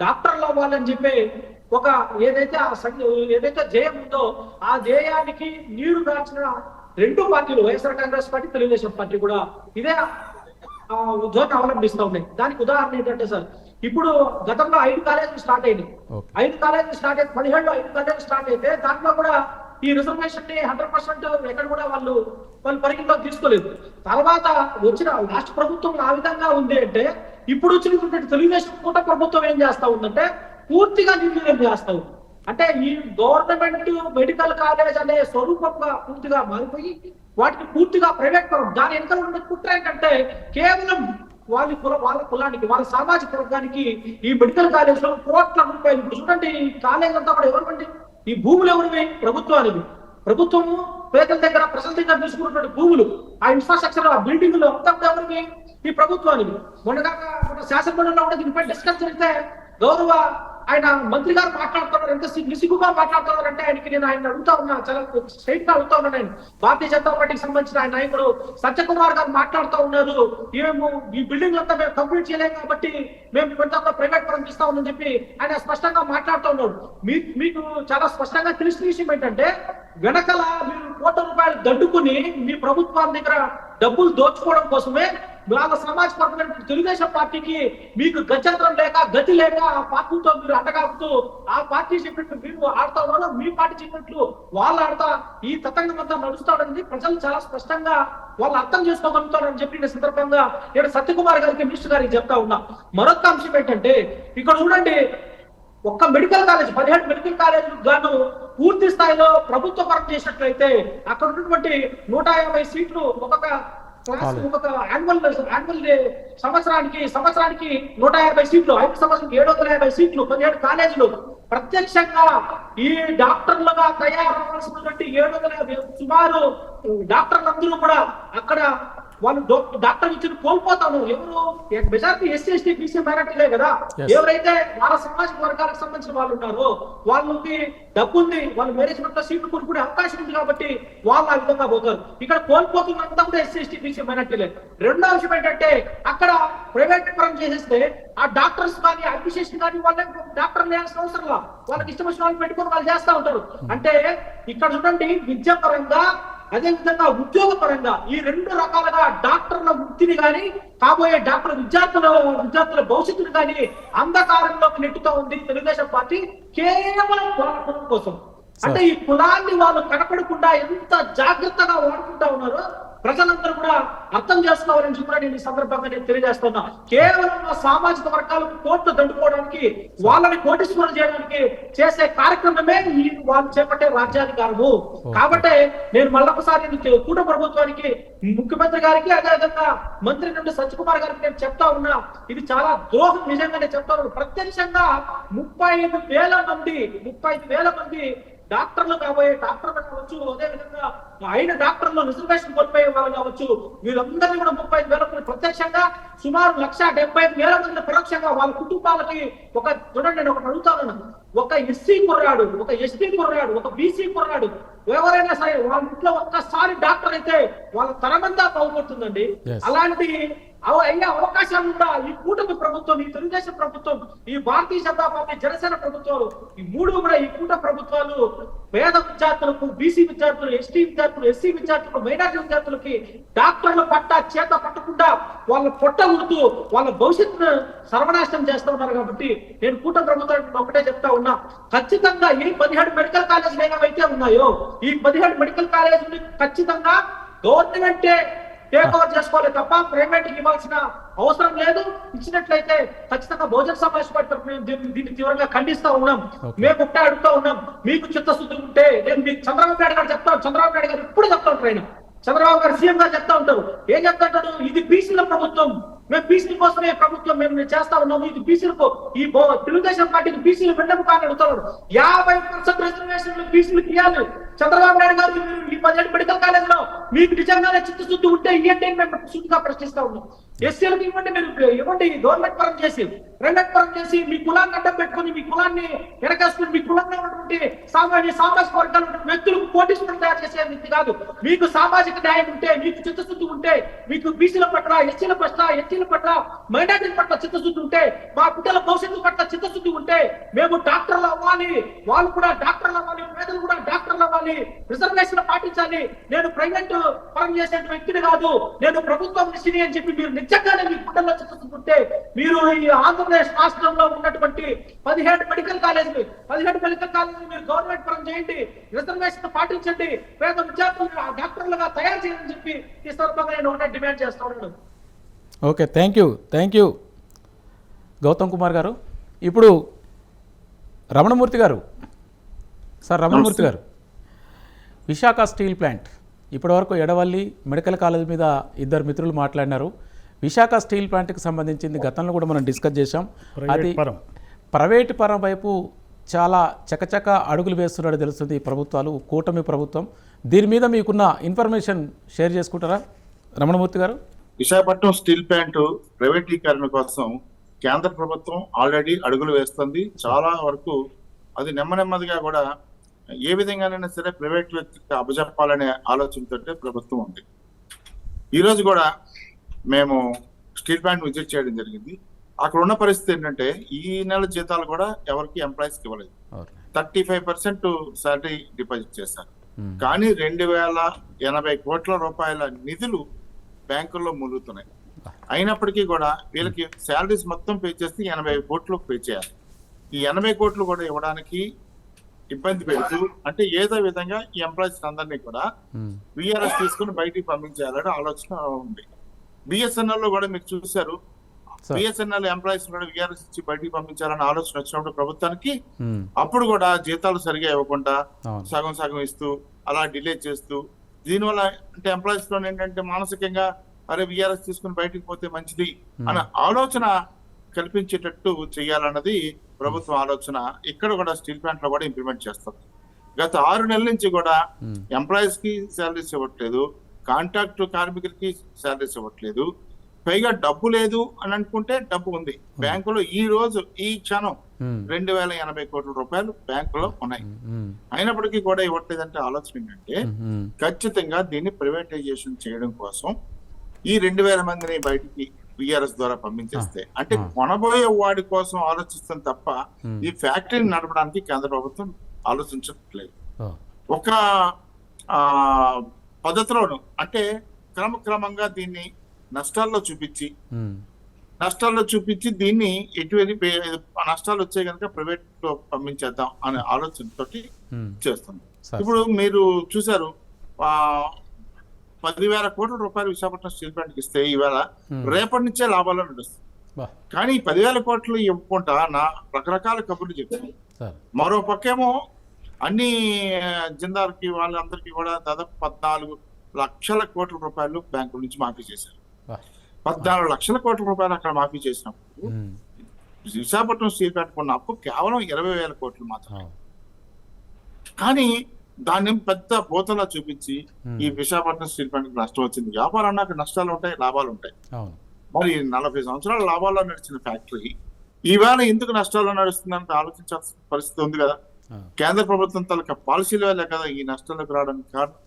డాక్టర్లు అవ్వాలని చెప్పి ఒక ఏదైతే జయం ఉందో ఆ జయానికి నీరు దాచిన రెండు పార్టీలు, వైఎస్ఆర్ కాంగ్రెస్ పార్టీ, తెలుగుదేశం పార్టీ కూడా ఇదే ధోరణి అవలంబిస్తూ ఉన్నాయి. దానికి ఉదాహరణ ఏంటంటే సార్, ఇప్పుడు గతంలో 5 కాలేజీలు స్టార్ట్ అయినాయి. 5 కాలేజీలు స్టార్ట్ అయితే 17లో 5 కాలేజీలు స్టార్ట్ అయితే దాంట్లో కూడా ఈ రిజర్వేషన్ ని 100% ఎక్కడ కూడా వాళ్ళు పరిగణలో తీసుకోలేదు. తర్వాత వచ్చిన రాష్ట్ర ప్రభుత్వం ఆ విధంగా ఉంది అంటే, ఇప్పుడు వచ్చినటువంటి తెలుగుదేశం కూట ప్రభుత్వం ఏం చేస్తా ఉందంటే పూర్తిగా నిర్వీర్యం చేస్తా ఉంది. అంటే ఈ గవర్నమెంట్ మెడికల్ కాలేజ్ అనే స్వరూపంగా పూర్తిగా మారిపోయి వాటిని పూర్తిగా ప్రైవేట్ పరం. దాని వెనకాల ఉన్న కుట్ర ఏంటంటే కేవలం వాళ్ళ కులానికి, వాళ్ళ సామాజిక వర్గానికి ఈ మెడికల్ కాలేజ్ లో కోట్ల రూపాయలు. ఇప్పుడు చూడండి, ఈ కాలేజ్ అంతా కూడా ఎవరివండి? ఈ భూములు ఎవరివి? ప్రభుత్వానికి. ప్రభుత్వము పేదల దగ్గర, ప్రజల దగ్గర తీసుకున్నటువంటి భూములు, ఆ ఇన్ఫ్రాస్ట్రక్చర్, ఆ బిల్డింగ్ లో అంతా ఎవరికి? ఈ ప్రభుత్వానికి. మన శాసనమండలిలో కూడా దీనిపై డిస్కస్ చేస్తే గౌరవ ఆయన మంత్రి గారు మాట్లాడుతున్నారు, ఎంత సిగ్గుగా మాట్లాడుతున్నారు అంటే ఆయన అడుగుతా ఉన్నా, చాలా స్ట్రైట్ గా అడుగుతా ఉన్నాను నేను. భారతీయ జనతా పార్టీకి సంబంధించిన ఆయన నాయకుడు సత్యకుమార్ గారు మాట్లాడుతూ ఉన్నారు, మేము ఈ బిల్డింగ్ అంతా మేము కంప్లీట్ చేయలేము కాబట్టి మేము ఇవంతా ప్రైవేట్ పరం ఇస్తా ఉందని చెప్పి ఆయన స్పష్టంగా మాట్లాడుతూ ఉన్నాడు. మీకు చాలా స్పష్టంగా తెలిసిన విషయం ఏంటంటే, వెనకల మీరు కోట్ల రూపాయలు దడ్డుకుని మీ ప్రభుత్వం దగ్గర డబ్బులు దోచుకోవడం కోసమే వాళ్ళ సమాజ్ వర్గం తెలుగుదేశం పార్టీకి మీకు గత్యంతరం లేక, గతి లేక ఆ పార్టీతో మీరు అంటగాపుతూ ఆ పార్టీ చెప్పినట్టు మీరు ఆడుతా ఉన్నారు, మీ పార్టీ చెప్పినట్లు వాళ్ళు ఆడతా ఈ తతంగం అంతా నడుస్తాడని ప్రజలు చాలా స్పష్టంగా వాళ్ళు అర్థం చేసుకోగలుగుతారని చెప్పి ఈ సందర్భంగా నేను సత్యకుమార్ గారికి, మినిస్టర్ గారికి చెప్తా ఉన్నా. మరొక అంశం ఏంటంటే, ఇక్కడ చూడండి, ఒక్క మెడికల్ కాలేజ్ 17 మెడికల్ కాలేజీలకు గాను పూర్తి స్థాయిలో ప్రభుత్వ పరం చేసినట్లయితే అక్కడ ఉన్నటువంటి 150 సీట్లు ఒక్కొక్క క్లాస్ ఒక యాన్యువల్ సంవత్సరానికి 150 సీట్లు, 5 సంవత్సరానికి 750 సీట్లు, 17 కాలేజీలు ప్రత్యక్షంగా ఈ డాక్టర్లుగా తయారవలసినటువంటి 750 సుమారు డాక్టర్లందరూ కూడా అక్కడ వాళ్ళు డాక్టర్ ఇచ్చిన కోల్పోతాను. ఎవరు మెజారిటీ ఎస్సీ ఎస్టీ బీసీ మైనార్టీలే కదా. ఎవరైతే వాళ్ళ సామాజిక వర్గాలకు సంబంధించిన వాళ్ళు ఉన్నారో వాళ్ళకి డబ్బు ఉంది, వాళ్ళు మేనేజ్మెంట్ లో సీట్లు కొనుక్కునే అవకాశం ఉంది కాబట్టి వాళ్ళు ఆ విధంగా పోతారు. ఇక్కడ కోల్పోతున్నంతా కూడా ఎస్సీ ఎస్టీ బీసీ మైనార్టీలే. రెండో విషయం ఏంటంటే అక్కడ ప్రైవేట్ పరం చేసేస్తే ఆ డాక్టర్స్ కానీ అడ్మినిస్ట్రేషన్ కానీ వాళ్ళకి డాక్టర్ లేయాల్సిన అవసరం లా, వాళ్ళకి ఇష్టం వచ్చిన వాళ్ళు పెట్టుకొని వాళ్ళు చేస్తా ఉంటారు. అంటే ఇక్కడ చూడండి విద్యాపరంగా అదే విధంగా ఉద్యోగ పరంగా ఈ 2 రకాలుగా డాక్టర్ల వృత్తిని కానీ కాబోయే డాక్టర్ విద్యార్థుల భవిష్యత్తును కానీ అంధకారంలోకి నెట్టుతూ ఉంది తెలుగుదేశం పార్టీ కేవలం వాళ్ళ కులం కోసం. అంటే ఈ కులాన్ని వాళ్ళు కనపడకుండా ఎంత జాగ్రత్తగా వాడుకుంటా ఉన్నారో ప్రజలందరూ కూడా అర్థం చేసుకోవాలని చెప్పి నేను ఈ సందర్భంగా నేను తెలియజేస్తున్నా. కేవలం సామాజిక వర్గాలకు కోట్లు దండుకోవడానికి, వాళ్ళని కోటీశ్వరం చేయడానికి చేసే కార్యక్రమమే ఈ వాళ్ళు చేపట్టే రాజ్యాధికారము. కాబట్టి నేను మళ్ళొకసారి కూట ప్రభుత్వానికి, ముఖ్యమంత్రి గారికి, అదేవిధంగా మంత్రి నుండి సత్యకుమార్ గారికి నేను చెప్తా ఉన్నా, ఇది చాలా ద్రోహం. నిజంగా నేను చెప్తాను. ప్రత్యక్షంగా 35,000 మంది డాక్టర్లు కాబోయే డాక్టర్లు కావచ్చు, అదేవిధంగా అయిన డాక్టర్లు రిజర్వేషన్ కోల్పోయే వాళ్ళు కావచ్చు, వీళ్ళందరినీ కూడా 35,000 మంది ప్రత్యక్షంగా, సుమారు 1,75,000 మంది పరోక్షంగా వాళ్ళ కుటుంబాలకి ఒక చూడండి. నేను ఒకటి అడుగుతాను, ఒక ఎస్సీ కుర్రాడు, ఒక ఎస్టీ కుర్రాడు, ఒక బీసీ కుర్రాడు ఎవరైనా సరే వాళ్ళ ఇంట్లో ఒక్కసారి డాక్టర్ అయితే వాళ్ళ తరమంతా బాగుపడుతుందండి. అలాంటి అయ్యే అవకాశాలు కూడా ఈ కూటమి ప్రభుత్వం, ఈ తెలుగుదేశం ప్రభుత్వం, ఈ భారతీయ జనతా పార్టీ, జనసేన ప్రభుత్వాలు, ఈ 3 కూడా ఈ కూట ప్రభుత్వాలు పేద విద్యార్థులకు, బీసీ విద్యార్థులు, ఎస్టీ విద్యార్థులు, ఎస్సీ విద్యార్థులకు, మైనార్టీ విద్యార్థులకి డాక్టర్ల పట్ట చేత పట్టకుండా వాళ్ళ పొట్ట ఉడుతూ వాళ్ళ భవిష్యత్తును సర్వనాశనం చేస్తూ ఉన్నారు. కాబట్టి నేను కూటమి ప్రభుత్వానికి ఒకటే చెప్తా ఉన్నా, ఖచ్చితంగా ఈ 17 మెడికల్ కాలేజీలు ఏవైతే ఉన్నాయో ఈ 17 మెడికల్ కాలేజీలు ఖచ్చితంగా గవర్నమెంటే టేక్ ఓవర్ చేసుకోవాలి తప్ప ప్రైవేట్ ఇవ్వాల్సిన అవసరం లేదు. ఇచ్చినట్లయితే ఖచ్చితంగా బహుజన సమాజ్ పార్టీ దీన్ని తీవ్రంగా ఖండిస్తా ఉన్నాం. మేము ఒకటే అడుగుతా ఉన్నాం, మీకు చిత్తశుద్ధి ఉంటే నేను మీకు చంద్రబాబు నాయుడు గారు చెప్తాను, చంద్రబాబు నాయుడు గారు ఇప్పుడు చెప్తా ఉంటారు, ఆయన చంద్రబాబు గారు సీఎం గారు చెప్తా ఉంటారు, ఏం చెప్తాంటారు, ఇది బీసీల ప్రభుత్వం, మేము బీసీల కోసమే ప్రభుత్వం మేము చేస్తా ఉన్నాము, ఇది బీసీలకు, ఈ తెలుగుదేశం పార్టీకి బీసీలు వెన్నెము కానీ అడుగుతారు. 50% రిజర్వేషన్లు బీసీలకు ఇవ్వాలి. చంద్రబాబు నాయుడు గారు ఈ 17 మెడికల్ కాలేజ్ లో మీకు నిజంగానే చిత్తశుద్ధి ఉంటే ఇవ్వండి, మేము శుద్ధిగా ప్రశ్నిస్తా ఉన్నాం. ఎస్సీలకు ఇవ్వండి, మీరు ఇవ్వండి. గవర్నమెంట్ పరం చేసి, ప్రైవేట్ పరం చేసి మీ కులాన్ని అడ్డం పెట్టుకుని, మీ కులాన్ని ఎరకేసుకుని, మీ కులంగా ఉన్నటువంటి సామాజిక వర్గాలు వ్యక్తులకు కోటీశ్వరం తయారు చేసే వ్యక్తి కాదు. మీకు సామాజిక న్యాయం ఉంటే, మీకు చిత్తశుద్ధి ఉంటే, మీకు బీసీల పట్ల, ఎస్సీల పట్ల, మైనార్టీల పట్ల చిత్తశుద్ధి ఉంటే, మా బిడ్డల భవిష్యత్తు పట్ల చిత్తశుద్ధి ఉంటే, మేము డాక్టర్లు అవ్వాలి, వాళ్ళు కూడా డాక్టర్లు అవ్వాలి, పేదలు కూడా డాక్టర్లు అవ్వాలి, రిజర్వేషన్ పాటించాలి. నేను ప్రైవేట్ పరం చేసే వ్యక్తిని కాదు, నేను ప్రభుత్వం మనిషిని అని చెప్పి మీరు నిజంగానే మీ బిడ్డల్లో చిత్తశుద్ధి ఉంటే, మీరు ఈ ఆంధ్రప్రదేశ్ రాష్ట్రంలో ఉన్నటువంటి 17 మెడికల్ కాలేజీలు మీరు గవర్నమెంట్ పరం చేయండి, రిజర్వేషన్ పాటించండి, పేద విద్యార్థులు డాక్టర్లుగా తయారు చేయాలని చెప్పి ఈ సందర్భంగా నేను ఒకటే డిమాండ్ చేస్తా ఉన్నాను. Okay, thank you Gautam Kumar garu. ఇప్పుడు రమణమూర్తి గారు, సార్ రమణమూర్తి గారు, విశాఖ స్టీల్ ప్లాంట్ ఇప్పటివరకు ఎడవల్లి మెడికల్ కాలేజ్ మీద 2 మిత్రులు మాట్లాడినారు. విశాఖ స్టీల్ ప్లాంట్కి సంబంధించింది గతంలో కూడా మనం డిస్కస్ చేశాం. అది ప్రైవేట్ పరం వైపు చాలా చకచక అడుగులు వేస్తున్నాడు తెలుస్తుంది ఈ ప్రభుత్వాలు, కూటమి ప్రభుత్వం. దీని మీద మీకున్న ఇన్ఫర్మేషన్ షేర్ చేసుకుంటారా రమణమూర్తి గారు? విశాఖపట్నం స్టీల్ ప్లాంట్ ప్రైవేటీకరణ కోసం కేంద్ర ప్రభుత్వం ఆల్రెడీ అడుగులు వేస్తుంది. చాలా వరకు అది నెమ్మదిగా కూడా ఏ విధంగానైనా సరే ప్రైవేట్ వ్యక్తికి అప్పజెప్పాలనే ఆలోచనతో ప్రభుత్వం ఉంది. ఈరోజు కూడా మేము స్టీల్ ప్లాంట్ విజిట్ చేయడం జరిగింది. అక్కడ ఉన్న పరిస్థితి ఏంటంటే ఈ నెల జీతాలు కూడా ఎవరికి ఎంప్లాయీస్కి ఇవ్వలేదు. 35% శాలరీ డిపాజిట్ చేశారు. కానీ 2,080 కోట్ల రూపాయల నిధులు బ్యాంకుల్లో మునుగుతున్నాయి. అయినప్పటికీ కూడా వీళ్ళకి శాలరీస్ మొత్తం పే చేస్తే 80 కోట్లు పే చేయాలి. ఈ 80 కోట్లు కూడా ఇవ్వడానికి ఇబ్బంది పెడుతూ, అంటే ఏదో విధంగా ఈ ఎంప్లాయీస్ అందరినీ కూడా విఆర్ఎస్ తీసుకుని బయటికి పంపించాలని ఆలోచన ఉంది. బిఎస్ఎన్ఎల్ లో కూడా మీరు చూశారు, బిఎస్ఎన్ఎల్ ఎంప్లాయీస్ కూడా విఆర్ఎస్ ఇచ్చి బయటికి పంపించాలని ఆలోచన వచ్చినప్పుడు ప్రభుత్వానికి అప్పుడు కూడా జీతాలు సరిగా ఇవ్వకుండా సగం ఇస్తూ అలా డిలే చేస్తూ, దీనివల్ల అంటే ఎంప్లాయీస్ లో ఏంటంటే మానసికంగా అరే విఆర్ఎస్ తీసుకుని బయటికి పోతే మంచిది అన్న ఆలోచన కల్పించేటట్టు చేయాలన్నది ప్రభుత్వం ఆలోచన. ఇక్కడ కూడా స్టీల్ ప్లాంట్ లో కూడా ఇంప్లిమెంట్ చేస్తుంది. గత 6 నెలల నుంచి కూడా ఎంప్లాయీస్ కి శాలరీస్ ఇవ్వట్లేదు, కాంట్రాక్ట్ కార్మికులకి శాలరీస్ ఇవ్వట్లేదు. పైగా డబ్బు లేదు అని అనుకుంటే డబ్బు ఉంది బ్యాంకులో. ఈ రోజు ఈ క్షణం 2080 కోట్ల రూపాయలు బ్యాంకులో ఉన్నాయి. అయినప్పటికీ కూడా ఇవ్వట్లేదంటే ఆలోచన ఏంటంటే ఖచ్చితంగా దీన్ని ప్రైవేటైజేషన్ చేయడం కోసం ఈ 2000 మందిని బయటికి విఆర్ఎస్ ద్వారా పంపించేస్తే, అంటే కొనబోయే వాడి కోసం ఆలోచిస్తాం తప్ప ఈ ఫ్యాక్టరీని నడపడానికి కేంద్ర ప్రభుత్వం ఆలోచించట్లేదు. ఒక పద్ధతిలోను అంటే క్రమక్రమంగా దీన్ని నష్టాల్లో చూపించి దీన్ని ఎటువంటి నష్టాలు వచ్చే కనుక ప్రైవేట్ లో పంపించేద్దాం అనే ఆలోచనతో చేస్తుంది. ఇప్పుడు మీరు చూసారు 10,000 కోట్ల రూపాయలు విశాఖపట్నం స్టీల్ ప్లాంట్ కి ఇస్తే ఈవేళ రేపటి నుంచే లాభాల్లో నడుస్తుంది. కానీ 10,000 కోట్లు ఇవ్వకుండా రకరకాల కబుర్లు చెప్తారు. మరో పక్కేమో అన్ని జిందాల్కి వాళ్ళందరికీ కూడా దాదాపు 14 లక్షల కోట్ల రూపాయలు బ్యాంకుల నుంచి మాఫీ చేశారు. 14 లక్షల కోట్ల రూపాయలు అక్కడ మాఫీ చేసినప్పుడు విశాఖపట్నం స్టీల్ ప్లాంట్ కొన్న అప్పు కేవలం 20,000 కోట్లు మాత్రమే. కానీ దాన్ని పెద్ద పోతలా చూపించి ఈ విశాఖపట్నం స్టీల్ ప్లాంట్ నష్టం వచ్చింది. వ్యాపారం అన్నాక నష్టాలు ఉంటాయి, లాభాలు ఉంటాయి. మరి 40 సంవత్సరాల లాభాల్లో నడిచిన ఫ్యాక్టరీ ఈవేళ ఎందుకు నష్టాల్లో నడుస్తుందంటే ఆలోచించాల్సిన పరిస్థితి ఉంది కదా. కేంద్ర ప్రభుత్వం తాలూకా పాలసీల వల్లే కదా ఈ నష్టాలకు రావడానికి కారణం.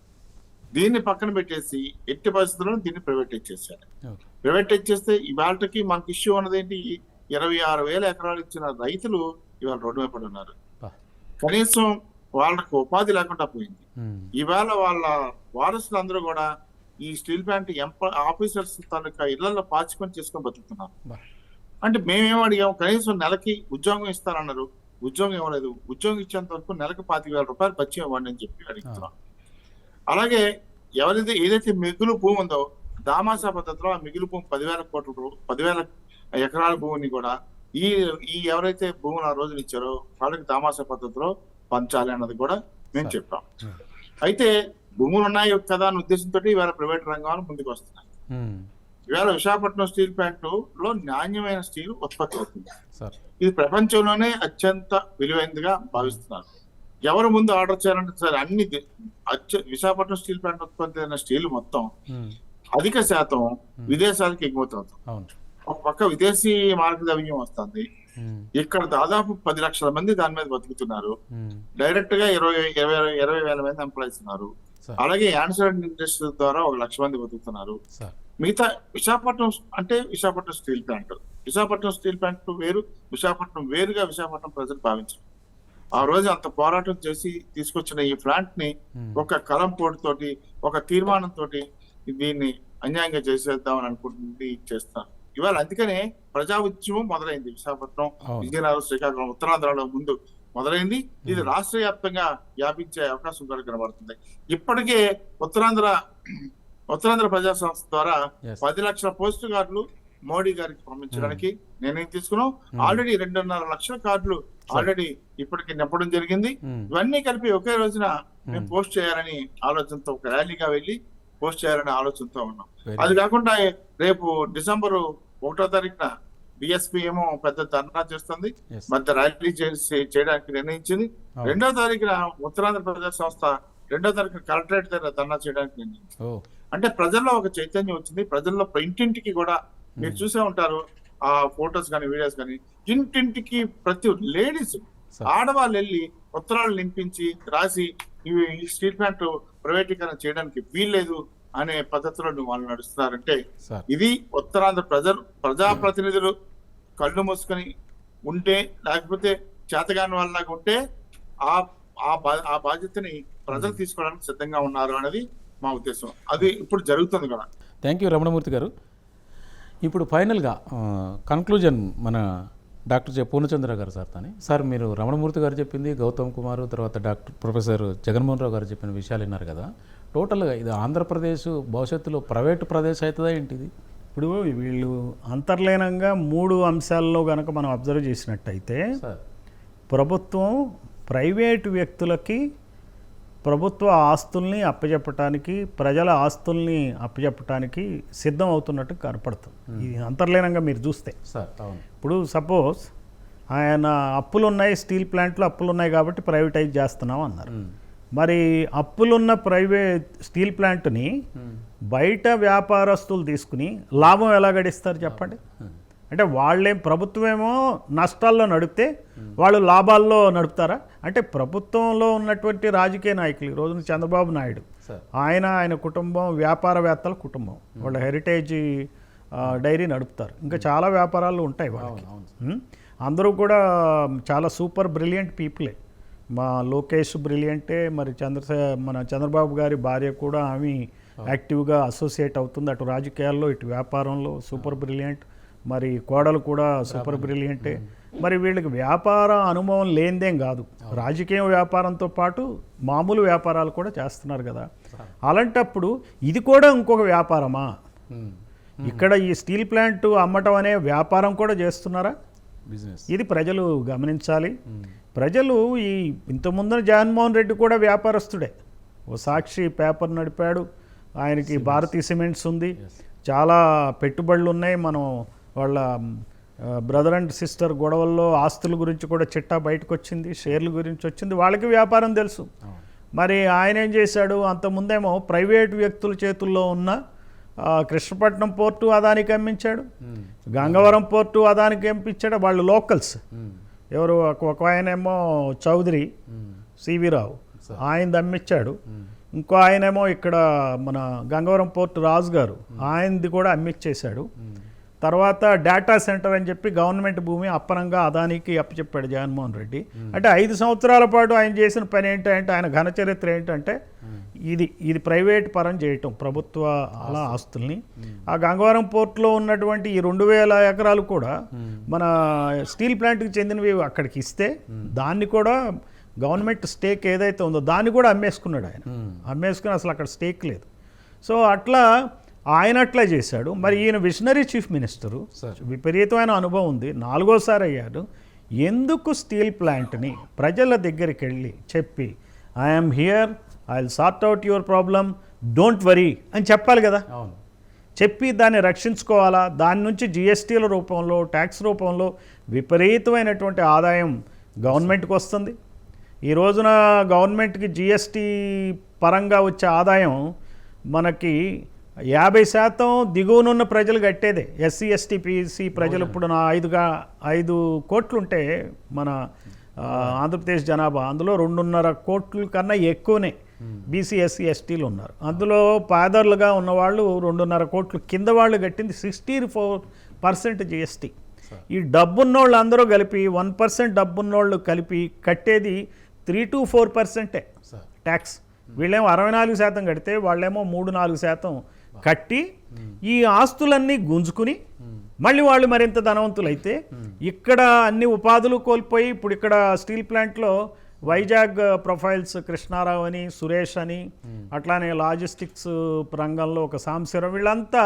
దీన్ని పక్కన పెట్టేసి ఎట్టి పరిస్థితుల్లో దీన్ని ప్రైవేటైజ్ చేశారు. ప్రైవేటైజ్ చేస్తే ఇవాళకి మనకి ఇష్యూ ఉన్నది ఏంటి? 26,000 ఎకరాలు ఇచ్చిన రైతులు ఇవాళ రోడ్డు మీద పడి ఉన్నారు. కనీసం వాళ్ళకు ఉపాధి లేకుండా పోయింది. ఇవాళ వాళ్ళ వారసులు అందరూ కూడా ఈ స్టీల్ ప్లాంట్ ఆఫీసర్స్ తాలూకా ఇళ్లలో పాచుకొని చేసుకొని బతుకుతున్నారు. అంటే మేమేం అడిగాము, కనీసం నెలకి ఉద్యోగం ఇస్తారన్నారు, ఉద్యోగం ఇవ్వలేదు. ఉద్యోగం ఇచ్చేంత వరకు నెలకు 25,000 రూపాయలు పచ్చిమ ఇవ్వండి అని చెప్పి అడుగుతున్నాం. అలాగే ఎవరైతే ఏదైతే మిగులు భూమి ఉందో దామాసా పద్ధతిలో ఆ మిగులు భూమి 10,000 ఎకరాల భూమిని కూడా ఈ ఎవరైతే భూములు ఆ రోజులు ఇచ్చారో వాళ్ళకి దామాసా పద్ధతిలో పంచాలి అన్నది కూడా మేము చెప్పాం. అయితే భూములు ఉన్నాయి కదా అనే ఉద్దేశంతో ఇవాళ ప్రైవేట్ రంగాలు ముందుకు వస్తున్నాయి. ఇవాళ విశాఖపట్నం స్టీల్ ప్లాంట్ లో నాణ్యమైన స్టీల్ ఉత్పత్తి అవుతుంది. ఇది ప్రపంచంలోనే అత్యంత విలువైనదిగా భావిస్తున్నారు. ఎవరు ముందు ఆర్డర్ చేయాలంటే సరే అన్ని విశాఖపట్నం స్టీల్ ప్లాంట్ ఉత్పత్తి అయిన స్టీల్ మొత్తం అధిక శాతం విదేశాలకు ఎగుమతి అవుతుంది. ఒక పక్క విదేశీ మార్గ ద్రవ్యం వస్తుంది. ఇక్కడ దాదాపు 10 లక్షల మంది దాని మీద బతుకుతున్నారు. డైరెక్ట్ గా 20,000 మంది ఎంప్లాయీస్ ఉన్నారు. అలాగే యాన్సర్ ఇండస్ట్రీ ద్వారా 1,00,000 మంది బతుకుతున్నారు. మిగతా విశాఖపట్నం అంటే Visakhapatnam steel plant, Visakhapatnam steel plant వేరు, విశాఖపట్నం వేరుగా విశాఖపట్నం ప్రజలు భావించారు. ఆ రోజు అంత పోరాటం చేసి తీసుకొచ్చిన ఈ ప్లాంట్ ని ఒక కలంపోటుతోటి ఒక తీర్మానంతో దీన్ని అన్యాయంగా చేసేద్దామని అనుకుంటుంది చేస్తారు ఇవాళ. అందుకనే ప్రజా ఉద్యమం మొదలైంది. విశాఖపట్నం, విజయనగరం, శ్రీకాకుళం, ఉత్తరాంధ్రలో ముందు మొదలైంది. ఇది రాష్ట్ర వ్యాప్తంగా వ్యాపించే అవకాశం కూడా కనబడుతుంది. ఇప్పటికే ఉత్తరాంధ్ర ప్రజా సంస్థ ద్వారా 10 లక్షల పోస్టు కార్డులు మోడీ గారికి పంపించడానికి నిర్ణయం తీసుకున్నాం. ఆల్రెడీ 2.5 లక్షల కార్డులు ఆల్రెడీ ఇప్పటికి నింపడం జరిగింది. ఇవన్నీ కలిపి ఒకే రోజున మేము పోస్ట్ చేయాలని ఆలోచనతో, ఒక ర్యాలీగా వెళ్ళి పోస్ట్ చేయాలనే ఆలోచనతో ఉన్నాం. అది కాకుండా రేపు డిసెంబర్ 1వ తారీఖున బిఎస్పీ ఏమో పెద్ద ధర్నా చేస్తుంది, మధ్య ర్యాలీ చేయడానికి నిర్ణయించింది. 2వ తారీఖున ఉత్తరాంధ్ర ప్రజా సంస్థ 2వ తారీఖున కలెక్టరేట్ దగ్గర ధర్నా చేయడానికి నిర్ణయించింది. అంటే ప్రజల్లో ఒక చైతన్యం వచ్చింది. ప్రజల్లో ఇంటింటికి కూడా మీరు చూసే ఉంటారు ఆ ఫొటోస్ కానీ వీడియోస్ కానీ, ఇంటింటికి ప్రతి లేడీస్ ఆడవాళ్ళు వెళ్ళి ఉత్తరాలు నింపించి రాసి ఈ స్టీల్ ప్లాంట్ ప్రైవేటీకరణ చేయడానికి వీల్లేదు అనే పద్ధతిలో వాళ్ళు నడుస్తున్నారంటే ఇది ఉత్తరాంధ్ర ప్రజాప్రతినిధులు కళ్ళు మూసుకొని ఉంటే, లేకపోతే చేతగాని వాళ్ళలాగా ఉంటే ఆ బాధ్యతని ప్రజలు తీసుకోవడానికి సిద్ధంగా ఉన్నారు అనేది మా ఉద్దేశం. అది ఇప్పుడు జరుగుతుంది కూడా. థ్యాంక్ యూ రమణమూర్తి గారు. ఇప్పుడు ఫైనల్గా కన్క్లూజన్ మన డాక్టర్ పూర్ణచంద్ర గారు సార్ మీరు రమణమూర్తి గారు చెప్పింది, గౌతమ్ కుమార్, తర్వాత ప్రొఫెసర్ జగన్మోహన్ రావు గారు చెప్పిన విషయాలు విన్నారు కదా. టోటల్గా ఇది ఆంధ్రప్రదేశ్ భవిష్యత్తులో ప్రైవేటు ప్రదేశ్ అవుతుందా ఏంటిది? ఇప్పుడు వీళ్ళు అంతర్లీనంగా 3 అంశాల్లో కనుక మనం అబ్జర్వ్ చేసినట్టయితే ప్రభుత్వం ప్రైవేటు వ్యక్తులకి ప్రభుత్వ ఆస్తుల్ని అప్పచెప్పటానికి, ప్రజల ఆస్తుల్ని అప్పచెప్పటానికి సిద్ధం అవుతున్నట్టు కనపడుతుంది. ఇది అంతర్లీనంగా మీరు చూస్తే సార్ అవును. ఇప్పుడు సపోజ్ ఆయన అప్పులున్నాయి, స్టీల్ ప్లాంట్లో అప్పులున్నాయి కాబట్టి ప్రైవేటైజ్ చేస్తున్నాం అన్నారు. మరి అప్పులున్న ప్రైవేట్ స్టీల్ ప్లాంట్ని బయట వ్యాపారస్తులు తీసుకుని లాభం ఎలా గడిస్తారు చెప్పండి? అంటే వాళ్ళేం, ప్రభుత్వమేమో నష్టాల్లో నడిపితే వాళ్ళు లాభాల్లో నడుపుతారా? అంటే ప్రభుత్వంలో ఉన్నటువంటి రాజకీయ నాయకులు, ఈ రోజున చంద్రబాబు నాయుడు, ఆయన కుటుంబం వ్యాపారవేత్తల కుటుంబం, వాళ్ళ హెరిటేజ్ డైరీ నడుపుతారు. ఇంకా చాలా వ్యాపారాలు ఉంటాయి వాళ్ళకి. అందరూ కూడా చాలా సూపర్ బ్రిలియంట్ పీపులే. మా లోకేష్ బ్రిలియంటే, మరి మన చంద్రబాబు గారి భార్య కూడా ఆమె యాక్టివ్గా అసోసియేట్ అవుతుంది, అటు రాజకీయాల్లో ఇటు వ్యాపారంలో సూపర్ బ్రిలియంట్. మరి కోడలు కూడా సూపర్ బ్రిలియంటే. మరి వీళ్ళకి వ్యాపార అనుభవం లేనిదేం కాదు, రాజకీయ వ్యాపారంతో పాటు మామూలు వ్యాపారాలు కూడా చేస్తున్నారు కదా. అలాంటప్పుడు ఇది కూడా ఇంకొక వ్యాపారమా? ఇక్కడ ఈ స్టీల్ ప్లాంట్ అమ్మటం అనే వ్యాపారం కూడా చేస్తున్నారా? బిజినెస్. ఇది ప్రజలు గమనించాలి. ప్రజలు ఇంతకుముందున జగన్మోహన్ రెడ్డి కూడా వ్యాపారస్తుడే. ఓ సాక్షి పేపర్ నడిపాడు, ఆయనకి భారతీ సిమెంట్స్ ఉంది, చాలా పెట్టుబడులు ఉన్నాయి. మనం వాళ్ళ బ్రదర్ అండ్ సిస్టర్ గొడవల్లో ఆస్తుల గురించి కూడా చిట్టా బయటకు వచ్చింది, షేర్ల గురించి వచ్చింది, వాళ్ళకి వ్యాపారం తెలుసు. మరి ఆయన ఏం చేశాడు? అంతకుముందేమో ప్రైవేట్ వ్యక్తుల చేతుల్లో ఉన్న కృష్ణపట్నం పోర్టు అదానికి అమ్మించాడు, గంగవరం పోర్టు అదానికి అమ్మించాడు. వాళ్ళు లోకల్స్. ఎవరు? ఒక ఆయనేమో చౌదరి సివి రావు, ఆయనది అమ్మించాడు. ఇంకో ఆయనేమో ఇక్కడ మన గంగవరం పోర్టు రాజు గారు, ఆయనది కూడా అమ్మిచ్చేశాడు. తర్వాత డేటా సెంటర్ అని చెప్పి గవర్నమెంట్ భూమి అప్పనంగా అదానికి అప్పచెప్పాడు జగన్మోహన్ రెడ్డి. అంటే 5 సంవత్సరాల పాటు ఆయన చేసిన పని ఏంటంటే, ఆయన ఘన చరిత్ర ఏంటంటే ఇది ప్రైవేట్ పరం చేయటం, ప్రభుత్వ అలా ఆస్తుల్ని. ఆ గంగవరం పోర్టులో ఉన్నటువంటి ఈ 2000 ఎకరాలు కూడా మన స్టీల్ ప్లాంట్కి చెందినవి అక్కడికి ఇస్తే, దాన్ని కూడా గవర్నమెంట్ స్టేక్ ఏదైతే ఉందో దాన్ని కూడా అమ్మేసుకున్నాడు ఆయన. అమ్మేసుకుని అసలు అక్కడ స్టేక్ లేదు. సో అట్లా ఆయన అట్లా చేశాడు. మరి ఈయన విజనరీ చీఫ్ మినిస్టరు, విపరీతమైన అనుభవం ఉంది, 4వ సారి అయ్యాడు. ఎందుకు స్టీల్ ప్లాంట్ని ప్రజల దగ్గరికి వెళ్ళి చెప్పి I'm here, I will sort out your problem, don't worry అని చెప్పాలి కదా. చెప్పి దాన్ని రక్షించుకోవాలా. దాని నుంచి జిఎస్టీల రూపంలో, ట్యాక్స్ రూపంలో విపరీతమైనటువంటి ఆదాయం గవర్నమెంట్కి వస్తుంది. ఈ రోజున గవర్నమెంట్కి జిఎస్టీ పరంగా వచ్చే ఆదాయం మనకి 50% దిగువనున్న ప్రజలు కట్టేదే. ఎస్సీ ఎస్టీ పీసీ ప్రజలు ఇప్పుడు 5 కోట్లు ఉంటే మన ఆంధ్రప్రదేశ్ జనాభా, అందులో 2.5 కోట్ల కన్నా ఎక్కువనే బీసీ ఎస్సీ ఎస్టీలు ఉన్నారు. అందులో పేదలుగా ఉన్నవాళ్ళు 2.5 కోట్లు, కింద వాళ్ళు కట్టింది 64% జిఎస్టీ. ఈ డబ్బున్నోళ్ళు అందరూ కలిపి 1% డబ్బున్నోళ్ళు కలిపి కట్టేది 3 to 4% ట్యాక్స్. వీళ్ళేమో 64% కడితే వాళ్ళేమో 3-4% కట్టి ఈ ఆస్తులన్నీ గుంజుకుని మళ్ళీ వాళ్ళు మరింత ధనవంతులైతే, ఇక్కడ అన్ని ఉపాధులు కోల్పోయి, ఇప్పుడు ఇక్కడ స్టీల్ ప్లాంట్లో వైజాగ్ ప్రొఫైల్స్ కృష్ణారావు అని, సురేష్ అని, అట్లానే లాజిస్టిక్స్ రంగంలో ఒక సాంశీరావు, వీళ్ళంతా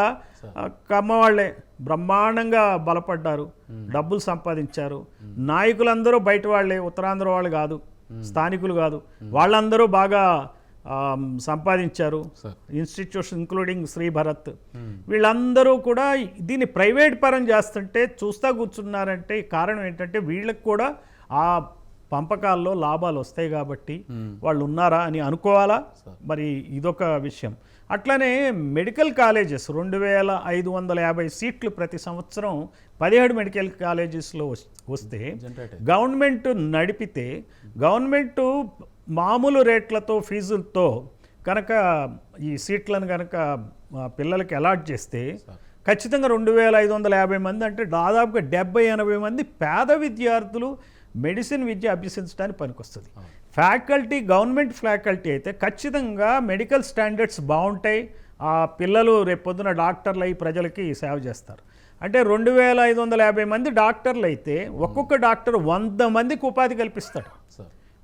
కమ్మవాళ్లే, బ్రహ్మాండంగా బలపడ్డారు, డబ్బులు సంపాదించారు. నాయకులందరూ బయట వాళ్ళే, ఉత్తరాంధ్ర వాళ్ళు కాదు, స్థానికులు కాదు, వాళ్ళందరూ బాగా సంపాదించారు. ఇన్స్టిట్యూషన్ ఇంక్లూడింగ్ శ్రీ భరత్, వీళ్ళందరూ కూడా దీన్ని ప్రైవేట్ పరం చేస్తుంటే చూస్తా కూర్చున్నారంటే కారణం ఏంటంటే వీళ్ళకి కూడా ఆ పంపకాల్లో లాభాలు వస్తాయి కాబట్టి వాళ్ళు ఉన్నారా అని అనుకోవాలా. మరి ఇదొక విషయం. అట్లనే మెడికల్ కాలేజెస్ 2550 సీట్లు ప్రతి సంవత్సరం 17 మెడికల్ కాలేజెస్లో వస్తే, గవర్నమెంట్ నడిపితే, గవర్నమెంట్ మామూలు రేట్లతో ఫీజులతో కనుక ఈ సీట్లను కనుక పిల్లలకి అలాట్ చేస్తే ఖచ్చితంగా 2550 మంది, అంటే దాదాపుగా 70-80 మంది పేద విద్యార్థులు మెడిసిన్ విద్య అభ్యసించడానికి పనికొస్తుంది. ఫ్యాకల్టీ గవర్నమెంట్ ఫ్యాకల్టీ అయితే ఖచ్చితంగా మెడికల్ స్టాండర్డ్స్ బాగుంటాయి. ఆ పిల్లలు రేపొద్దున డాక్టర్లు అయి ప్రజలకి సేవ చేస్తారు. అంటే 2550 మంది డాక్టర్లు అయితే ఒక్కొక్క డాక్టర్ 100 మందికి ఉపాధి కల్పిస్తాడు.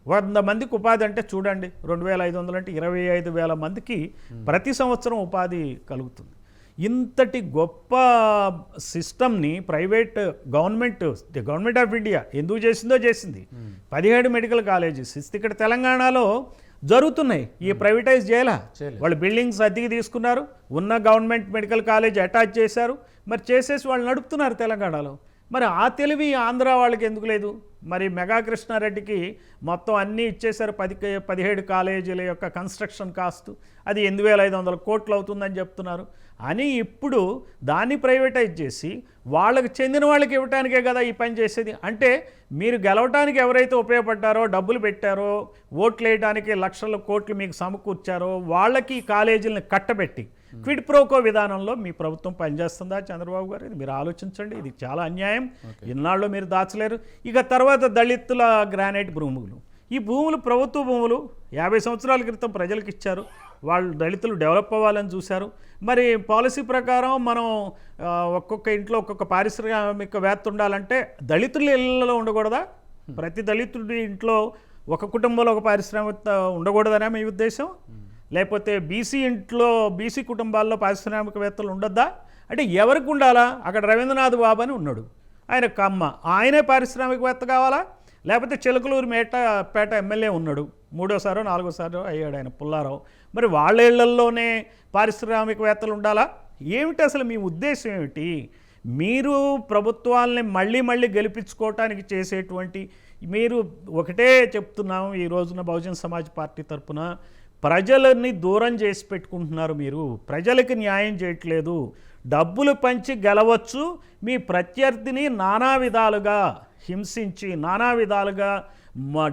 100 మందికి ఉపాధి అంటే చూడండి, 2500 అంటే 25,000 మందికి ప్రతి సంవత్సరం ఉపాధి కలుగుతుంది. ఇంతటి గొప్ప సిస్టమ్ని గవర్నమెంట్ ఆఫ్ ఇండియా ఎందుకు చేసిందో చేసింది. 17 మెడికల్ కాలేజెస్ ఇస్తే ఇక్కడ తెలంగాణలో జరుగుతున్నాయి. ఈ ప్రైవేటైజ్ చేయాలా? వాళ్ళు బిల్డింగ్స్ అద్దెకి తీసుకున్నారు, ఉన్న గవర్నమెంట్ మెడికల్ కాలేజ్ అటాచ్ చేశారు, మరి చేసేసి వాళ్ళు నడుపుతున్నారు తెలంగాణలో. మరి ఆ తెలివి ఆంధ్ర వాళ్ళకి ఎందుకు లేదు? మరి మెగా కృష్ణారెడ్డికి మొత్తం అన్నీ ఇచ్చేశారు. 17 కాలేజీల యొక్క కన్స్ట్రక్షన్ కాస్ట్ అది 8,500 కోట్లు అవుతుందని చెప్తున్నారు. అని ఇప్పుడు దాన్ని ప్రైవేటైజ్ చేసి వాళ్ళకి చెందిన వాళ్ళకి ఇవ్వటానికే కదా ఈ పని చేసేది. అంటే మీరు గెలవటానికి ఎవరైతే ఉపయోగపడ్డారో, డబ్బులు పెట్టారో, ఓట్లు వేయడానికి లక్షల కోట్లు మీకు సమకూర్చారో వాళ్ళకి ఈ కాలేజీలను కట్టబెట్టి క్విడ్ ప్రోకో విధానంలో మీ ప్రభుత్వం పనిచేస్తుందా చంద్రబాబు గారు? ఇది మీరు ఆలోచించండి. ఇది చాలా అన్యాయం. ఇన్నాళ్ళు మీరు దాచలేరు. ఇక తర్వాత దళితుల గ్రానైట్ భూములు, ఈ భూములు ప్రభుత్వ భూములు 50 సంవత్సరాల క్రితం ప్రజలకు ఇచ్చారు. వాళ్ళు దళితులు డెవలప్ అవ్వాలని చూశారు. మరి పాలసీ ప్రకారం మనం ఒక్కొక్క ఇంట్లో ఒక్కొక్క పారిశ్రామికవేత్త ఉండాలంటే దళితుల ఇళ్లలో ఉండకూడదా? ప్రతి దళితుడి ఇంట్లో ఒక కుటుంబంలో ఒక పారిశ్రామికవేత్త ఉండకూడదనే మీ ఉద్దేశం? లేకపోతే బీసీ ఇంట్లో బీసీ కుటుంబాల్లో పారిశ్రామికవేత్తలు ఉండొద్దా? అంటే ఎవరికి ఉండాలా? అక్కడ రవీంద్రనాథ్ బాబు అని ఉన్నాడు, ఆయన కమ్మ, ఆయనే పారిశ్రామికవేత్త కావాలా? లేకపోతే చిలకలూరు పేట ఎమ్మెల్యే ఉన్నాడు, 3వ సారో 4వ సారో అయ్యాడు ఆయన పుల్లారావు, మరి వాళ్ళ ఇళ్లల్లోనే పారిశ్రామికవేత్తలు ఉండాలా? ఏమిటి అసలు మీ ఉద్దేశం ఏమిటి? మీరు ప్రభుత్వాలని మళ్ళీ గెలిపించుకోవటానికి చేసేటువంటి మీరు ఒకటే చెప్తున్నాం, ఈ రోజున బహుజన్ సమాజ్ పార్టీ తరఫున ప్రజలని దూరం చేసి పెట్టుకుంటున్నారు. మీరు ప్రజలకు న్యాయం చేయట్లేదు. డబ్బులు పంచి గెలవచ్చు, మీ ప్రత్యర్థిని నానా విధాలుగా హింసించి, నానా విధాలుగా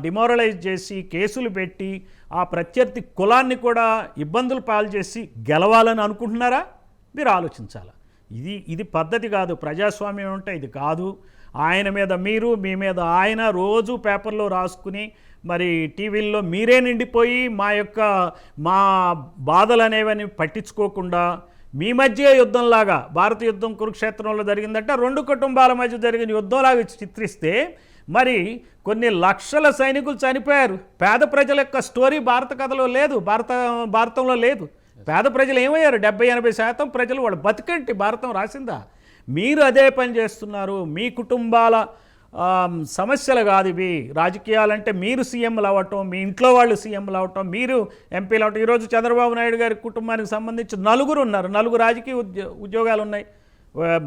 డిమోరలైజ్ చేసి, కేసులు పెట్టి, ఆ ప్రత్యర్థి కులాన్ని కూడా ఇబ్బందులు పాలు చేసి గెలవాలని అనుకుంటున్నారా? మీరు ఆలోచించాలి. ఇది పద్ధతి కాదు. ప్రజాస్వామ్యం అంటే ఇది కాదు. ఆయన మీద మీరు, మీ మీద ఆయన రోజు పేపర్లో రాసుకుని మరి టీవీల్లో మీరే నిండిపోయి మా బాధలు అనేవని పట్టించుకోకుండా మీ మధ్య యుద్ధంలాగా, భారత యుద్ధం కురుక్షేత్రంలో జరిగిందంటే 2 కుటుంబాల మధ్య జరిగిన యుద్ధంలాగా చిత్రిస్తే మరి కొన్ని లక్షల సైనికులు చనిపోయారు. పేద ప్రజల యొక్క స్టోరీ భారత కథలో లేదు, భారతంలో లేదు. పేద ప్రజలు ఏమయ్యారు? 70-80% ప్రజలు వాళ్ళు బతికేంటి భారతం రాసిందా? మీరు అదే పని చేస్తున్నారు. మీ కుటుంబాల సమస్యలు కాదు ఇవి. రాజకీయాలంటే మీరు సీఎంలు అవ్వటం, మీ ఇంట్లో వాళ్ళు సీఎంలు అవ్వటం, మీరు ఎంపీలు అవ్వటం. ఈరోజు చంద్రబాబు నాయుడు గారి కుటుంబానికి సంబంధించి 4 ఉన్నారు, 4 రాజకీయ ఉద్యోగాలు ఉన్నాయి.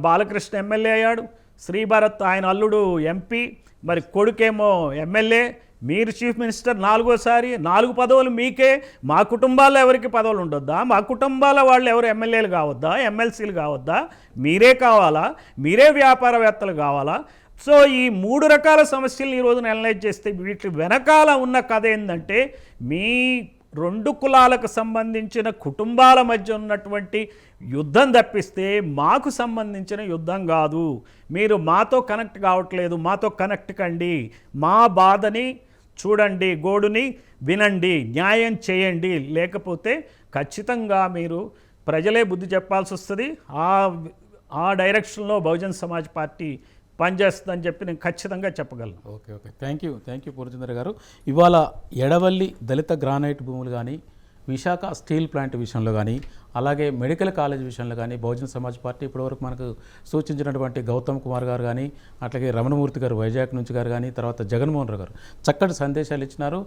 బాలకృష్ణ ఎమ్మెల్యే అయ్యాడు, శ్రీభరత్ ఆయన అల్లుడు ఎంపీ, మరి కొడుకేమో ఎమ్మెల్యే, మీరు చీఫ్ మినిస్టర్ 4వ సారి. 4 పదవులు మీకే. మా కుటుంబాల్లో ఎవరికి పదవులు ఉండొద్దా? మా కుటుంబాల వాళ్ళు ఎవరు ఎమ్మెల్యేలు కావద్దా? ఎమ్మెల్సీలు కావద్దా? మీరే కావాలా? మీరే వ్యాపారవేత్తలు కావాలా? సో ఈ 3 రకాల సమస్యలను ఈరోజు అనలైజ్ చేస్తే వీటి వెనకాల ఉన్న కథ ఏంటంటే మీ 2 కులాలకు సంబంధించిన కుటుంబాల మధ్య ఉన్నటువంటి యుద్ధం తప్పిస్తే మాకు సంబంధించిన యుద్ధం కాదు. మీరు మాతో కనెక్ట్ కావట్లేదు, మాతో కనెక్ట్ కండి, మా బాధని చూడండి, గోడుని వినండి, న్యాయం చేయండి. లేకపోతే ఖచ్చితంగా మీరు ప్రజలే బుద్ధి చెప్పాల్సి వస్తుంది. ఆ డైరెక్షన్లో బహుజన్ సమాజ్ పార్టీ పనిచేస్తుందని చెప్పి నేను ఖచ్చితంగా చెప్పగలను. ఓకే. థ్యాంక్ యూ పూర్ణచంద్ర గారు. ఇవాళ ఎడవల్లి దళిత గ్రానైట్ భూములు కానీ, విశాఖ స్టీల్ ప్లాంట్ విషయంలో కానీ, అలాగే మెడికల్ కాలేజ్ విషయంలో కానీ బహుజన్ సమాజ్ పార్టీ ఇప్పటివరకు మనకు సూచించినటువంటి గౌతమ్ కుమార్ గారు కానీ, అట్లాగే రమణమూర్తి గారు వైజాగ్ నుంచి గారు కానీ, తర్వాత జగన్మోహన్ రావు గారు చక్కటి సందేశాలు ఇచ్చినారు.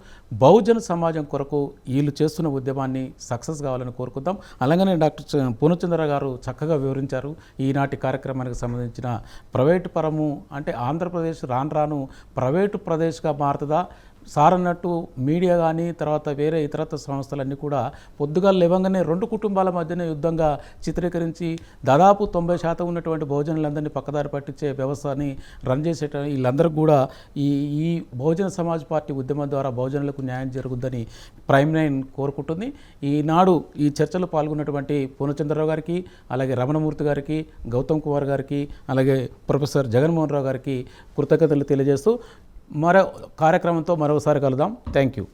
బహుజన సమాజం కొరకు వీళ్ళు చేస్తున్న ఉద్యమాన్ని సక్సెస్ కావాలని కోరుకుందాం. అలాగనే డాక్టర్ పూర్ణచంద్ర గారు చక్కగా వివరించారు ఈనాటి కార్యక్రమానికి సంబంధించిన ప్రైవేటు పరము అంటే ఆంధ్రప్రదేశ్ రాను ప్రైవేటు ప్రదేశ్గా మారుతుందా సార్ అన్నట్టు మీడియా కానీ తర్వాత వేరే ఇతరత్ర సంస్థలన్నీ కూడా పొద్దుగా లేవంగానే 2 కుటుంబాల మధ్యన యుద్ధంగా చిత్రీకరించి దాదాపు 90% ఉన్నటువంటి బహుజనులందరినీ పక్కదారి పట్టించే వ్యవస్థని రన్ చేసేట వీళ్ళందరికీ కూడా ఈ బహుజన సమాజ్ పార్టీ ఉద్యమం ద్వారా బహుజనులకు న్యాయం జరుగుద్దని ప్రైమ్9 కోరుకుంటుంది. ఈనాడు ఈ చర్చలో పాల్గొన్నటువంటి పూర్ణచంద్రరావు గారికి, అలాగే రమణమూర్తి గారికి, గౌతమ్ కుమార్ గారికి, అలాగే ప్రొఫెసర్ జగన్మోహన్ రావు గారికి కృతజ్ఞతలు తెలియజేస్తూ మరో కార్యక్రమంతో మరోసారి కలుద్దాం. Thank you.